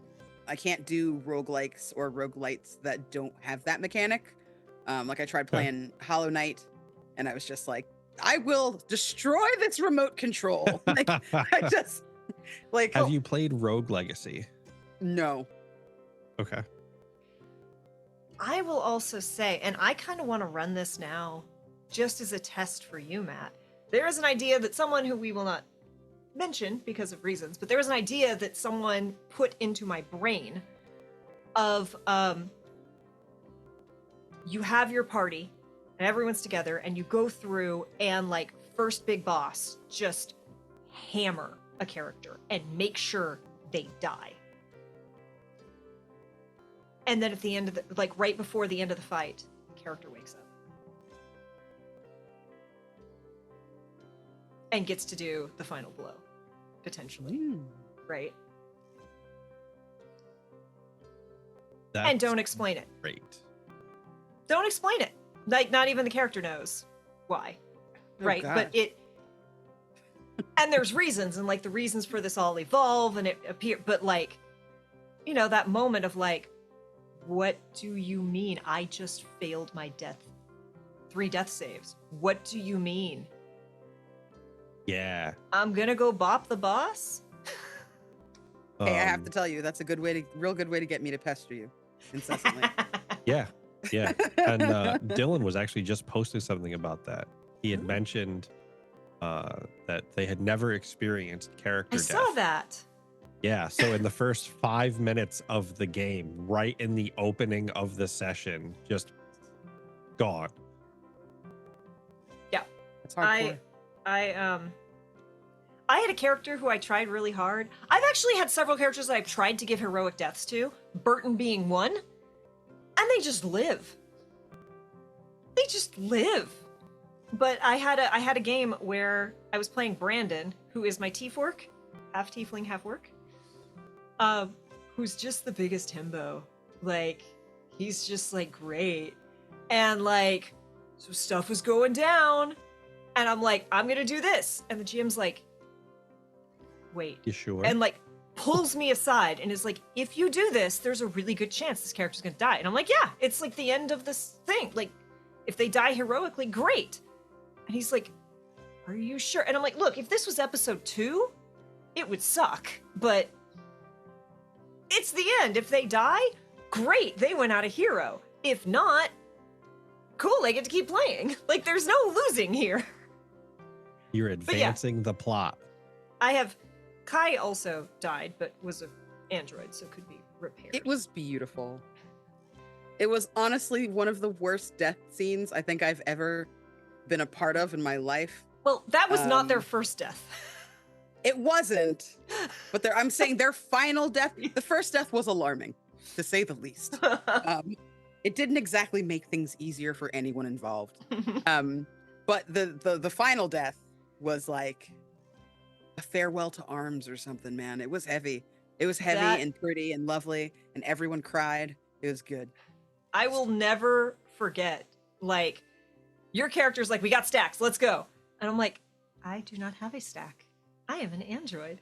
I can't do roguelikes or roguelites that don't have that mechanic. Like I tried playing Hollow Knight and I was just like, I will destroy this remote control. Like I just like Have you played Rogue Legacy? no. Okay. I will also say, and I kind of want to run this now just as a test for you, Matt. There is an idea that someone who we will not mention because of reasons, but there was an idea that someone put into my brain of you have your party and everyone's together and you go through and like first big boss just hammer a character and make sure they die. And then at the end of the, like right before the end of the fight, the character wakes up and gets to do the final blow, potentially, right? And don't explain it. Great. Don't explain it. Like not even the character knows why, right? But it, and there's reasons, and like the reasons for this all evolve, and it appear. But like, you know, that moment of like, what do you mean? I just failed my 3 death saves. What do you mean? Yeah. I'm gonna go bop the boss? Hey, I have to tell you, that's a real good way to get me to pester you incessantly. Yeah. Yeah. And Dylan was actually just posting something about that. He had mentioned that they had never experienced character I death. saw that. Yeah. So in the first 5 minutes of the game, right in the opening of the session, just gone. Yeah. That's hardcore. I had a character who I tried really hard. I've actually had several characters that I've tried to give heroic deaths to, Burton being one, and they just live. They just live. But I had a game where I was playing Brandon, who is my T-Fork, half tiefling, half orc, who's just the biggest himbo. Like, he's just like great. And like, so stuff was going down, and I'm like, I'm gonna do this. And the GM's like, wait. You sure? And like pulls me aside and is like, if you do this, there's a really good chance this character's gonna die. And I'm like, yeah, it's like the end of this thing. Like, if they die heroically, great. And he's like, are you sure? And I'm like, look, if this was episode 2, it would suck. But it's the end. If they die, great, they went out a hero. If not, cool, I get to keep playing. Like, there's no losing here. You're advancing the plot. I have Kai also died, but was an android, so could be repaired. It was beautiful. It was honestly one of the worst death scenes I think I've ever been a part of in my life. Well, that was not their first death. It wasn't, but I'm saying their final death, the first death was alarming, to say the least. It didn't exactly make things easier for anyone involved. But the final death was like a farewell to arms or something, man. It was heavy. It was heavy and pretty and lovely, and everyone cried. It was good. I will never forget, like, your character's like, we got stacks, let's go. And I'm like, I do not have a stack. I am an android.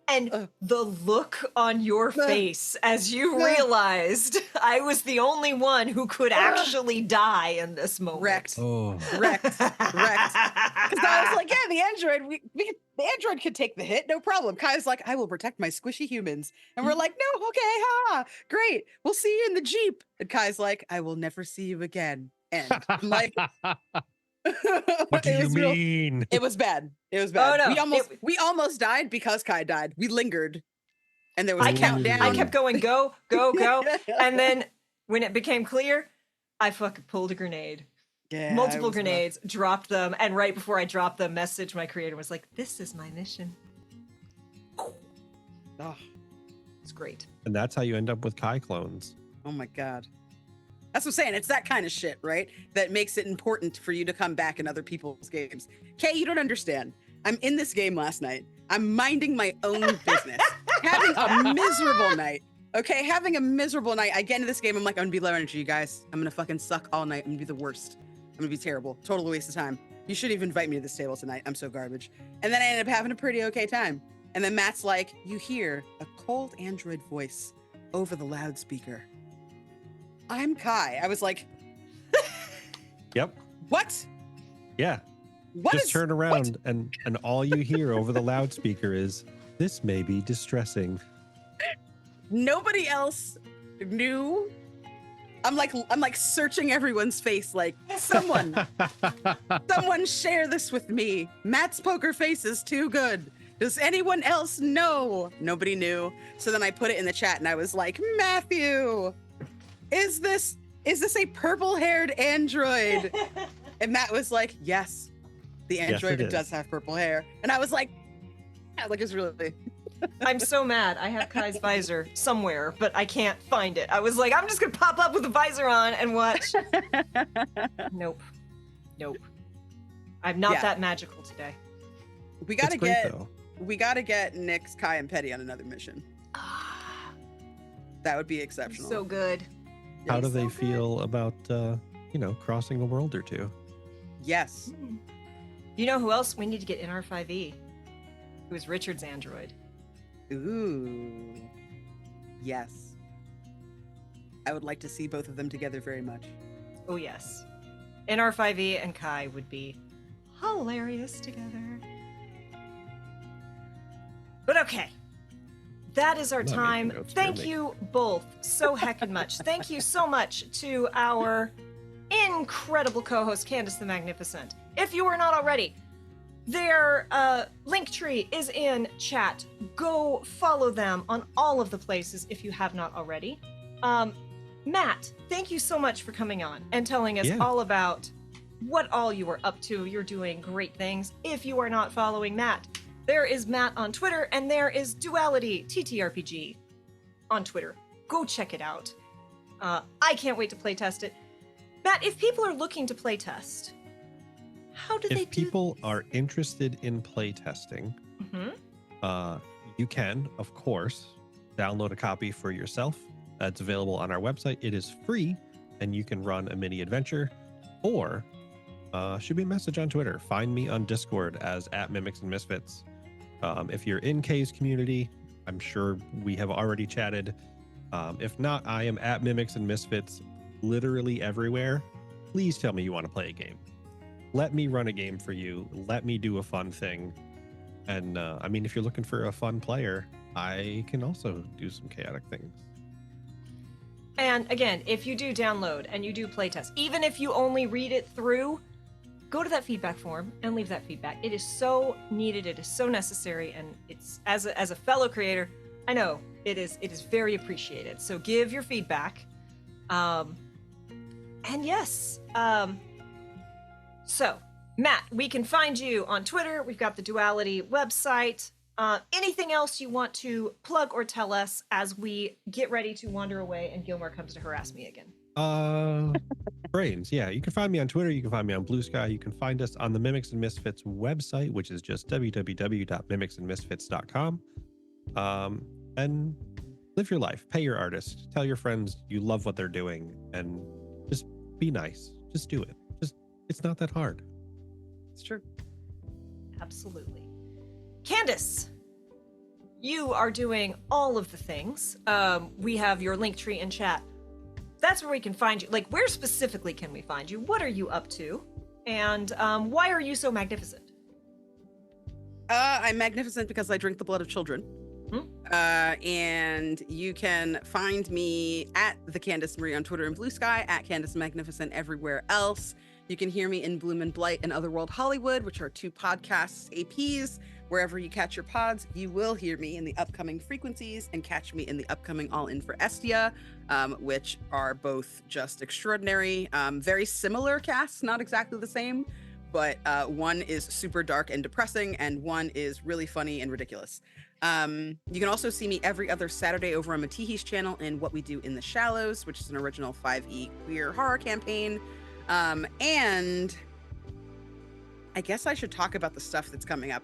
And the look on your face as you realized I was the only one who could actually die in this moment. Wrecked. Oh. Wrecked. Because I was like, yeah, the android, the android could take the hit, no problem. Kai's like, I will protect my squishy humans. And we're like, no, okay, great. We'll see you in the Jeep. And Kai's like, I will never see you again. And I'm like, what do you mean? It was bad. It was bad. Oh, no. We almost died because Kai died. We lingered. And there was a countdown. I kept going, go, go, go. And then when it became clear, I fucking pulled a grenade. Yeah, multiple grenades, dropped them, and right before I dropped the message, my creator was like, this is my mission. Oh, It's great. And that's how you end up with Kai clones. Oh my God. That's what I'm saying. It's that kind of shit, right? That makes it important for you to come back in other people's games. Kay, you don't understand. I'm in this game last night. I'm minding my own business, having a miserable night. Okay, having a miserable night. I get into this game. I'm like, I'm gonna be low energy, you guys. I'm gonna fucking suck all night. I'm gonna be the worst. I'm gonna be terrible. Total waste of time. You shouldn't even invite me to this table tonight. I'm so garbage. And then I ended up having a pretty okay time. And then Matt's like, you hear a cold android voice over the loudspeaker. I'm Kai. I was like, Yep. what? Yeah. What Just is- turn around and all you hear over the loudspeaker is, this may be distressing. Nobody else knew. I'm like searching everyone's face, like, someone share this with me. Matt's poker face is too good. Does anyone else know? Nobody knew. So then I put it in the chat and I was like, Matthew, is this a purple-haired android? And Matt was like, yes, the Yes, android it is. does have purple hair. And I was like, yeah, like it's really. I'm so mad. I have Kai's visor somewhere, but I can't find it. I was like, I'm just gonna pop up with the visor on and watch. Nope. I'm not Yeah. that magical today. We gotta It's great, get though. Nyx, Kai, and Petty on another mission. Ah, That would be exceptional. so good. How do Yes. they so good. feel about, crossing a world or two? Yes. You know who else we need to get in our 5e? Who is Richard's android? Ooh. Yes. I would like to see both of them together very much. Oh yes. NR 5e and Kai would be hilarious together. But okay. That is our I'm not time. making notes, Thank you're you both so heckin' much. Thank you so much to our incredible co-host, Candace the Magnificent. If you are not already, their link tree is in chat. Go follow them on all of the places if you have not already. Matt, thank you so much for coming on and telling us Yeah. all about what all you are up to. You're doing great things. If you are not following Matt, there is Matt on Twitter and there is Duality TTRPG on Twitter. Go check it out. I can't wait to playtest it. Matt, if people are looking to playtest, how do they If do people this? are interested in playtesting, you can, of course, download a copy for yourself. That's available on our website. It is free, and you can run a mini adventure, or shoot me a message on Twitter. Find me on Discord as @MimicsNMisfits. If you're in Kay's community, I'm sure we have already chatted. If not, I am @MimicsNMisfits literally everywhere. Please tell me you want to play a game. Let me run a game for you. Let me do a fun thing. And if you're looking for a fun player, I can also do some chaotic things. And again, if you do download and you do playtest, even if you only read it through, go to that feedback form and leave that feedback. It is so needed. It is so necessary. And it's as a fellow creator, I know it is very appreciated. So give your feedback. And yes, so Matt, we can find you on Twitter. We've got the Duality website. Anything else you want to plug or tell us as we get ready to wander away and Gilmore comes to harass me again? Brains. Yeah, you can find me on Twitter. You can find me on Blue Sky. You can find us on the Mimics and Misfits website, which is just www.mimicsandmisfits.com. And live your life. Pay your artist. Tell your friends you love what they're doing, and just be nice. Just do it. It's not that hard. It's true. Absolutely. Candace, you are doing all of the things. We have your link tree in chat. That's where we can find you. Like, where specifically can we find you? What are you up to? And why are you so magnificent? I'm magnificent because I drink the blood of children. And you can find me at the Candace Marie on Twitter and Blue Sky, at Candace Magnificent everywhere else. You can hear me in Bloom and Blight and Otherworld Hollywood, which are 2 podcasts, APs. Wherever you catch your pods, you will hear me in the upcoming frequencies and catch me in the upcoming All In for Estia, which are both just extraordinary. Very similar casts, not exactly the same, but one is super dark and depressing, and one is really funny and ridiculous. You can also see me every other Saturday over on Matihi's channel in What We Do in the Shallows, which is an original 5e queer horror campaign. And I guess I should talk about the stuff that's coming up.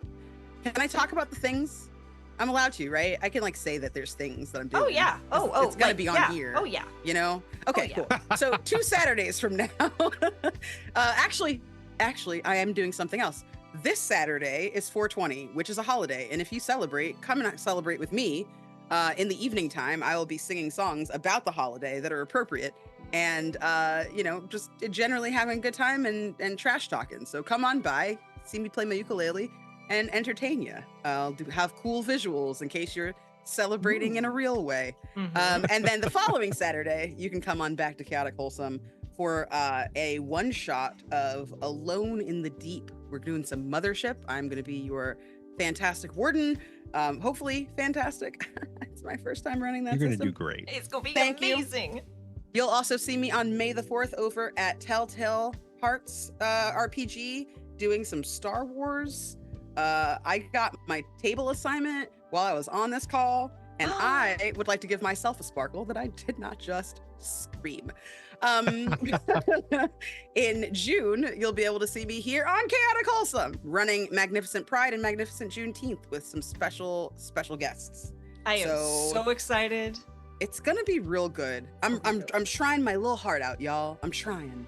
Can I talk about the things? I'm allowed to, right? I can like say that there's things that I'm doing. Oh yeah. It's gonna be on here. Oh yeah. You know? Okay, Oh, yeah. cool. So 2 Saturdays from now, actually, I am doing something else. This Saturday is 420, which is a holiday. And if you celebrate, come and celebrate with me. In the evening time, I will be singing songs about the holiday that are appropriate and, you know, just generally having a good time and trash talking. So come on by, see me play my ukulele and entertain you. I'll have cool visuals in case you're celebrating in a real way. And then the following Saturday, you can come on back to Chaotic Wholesome for a one-shot of Alone in the Deep. We're doing some Mothership. I'm going to be your fantastic warden. Hopefully fantastic. It's my first time running that You're system. going to do great. It's gonna be Thank you. amazing. You'll also see me on May the 4th over at Telltale Hearts RPG doing some Star Wars. I got my table assignment while I was on this call, and I would like to give myself a sparkle that I did not just scream. In June, you'll be able to see me here on Chaotic Wholesome, running Magnificent Pride and Magnificent Juneteenth with some special guests. I am so excited. It's gonna be real good. I'm trying my little heart out, y'all. I'm trying.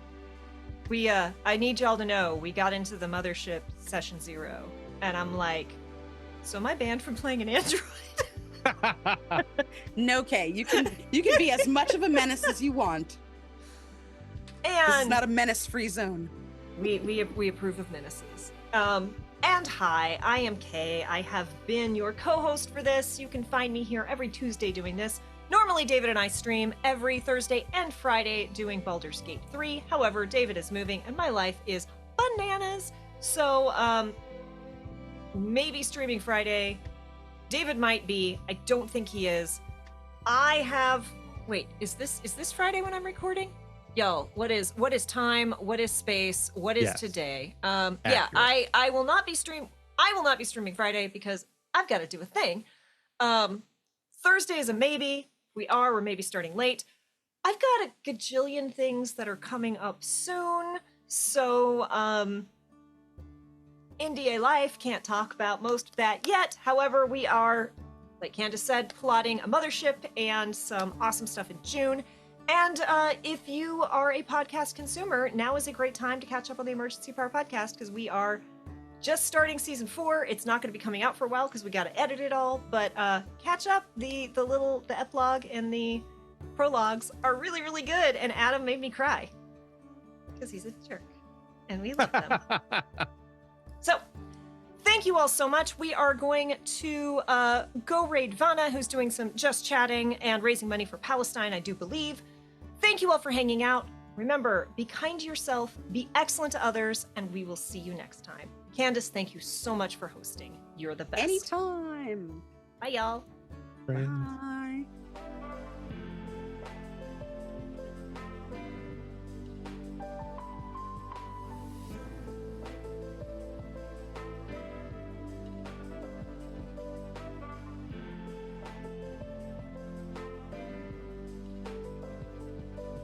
I need y'all to know we got into the Mothership session 0, and I'm like, so am I banned from playing an android? No, Kay, you can be as much of a menace as you want. This is And not a menace-free zone. we approve of menaces. And hi, I am Kay. I have been your co-host for this. You can find me here every Tuesday doing this. Normally, David and I stream every Thursday and Friday doing Baldur's Gate 3. However, David is moving and my life is bananas. So, maybe streaming Friday. David might be. I don't think he is. Wait, is this Friday when I'm recording? Yo, what is time? What is space? What is today? Yeah, Accurate. I will not be streaming Friday because I've got to do a thing. Thursday is a maybe. We're maybe starting late. I've got a gajillion things that are coming up soon. So, NDA Life can't talk about most of that yet. However, we are, like Candace said, plotting a Mothership and some awesome stuff in June. And if you are a podcast consumer, now is a great time to catch up on the Emergency Power podcast because we are just starting season 4. It's not going to be coming out for a while because we got to edit it all. But catch up. The epilogue and the prologues are really, really good. And Adam made me cry because he's a jerk, and we love them. So, thank you all so much. We are going to go raid Vanna, who's doing some just chatting and raising money for Palestine, I do believe. Thank you all for hanging out. Remember, be kind to yourself, be excellent to others, and we will see you next time. Candace, thank you so much for hosting. You're the best. Anytime. Bye, y'all. Friends. Bye.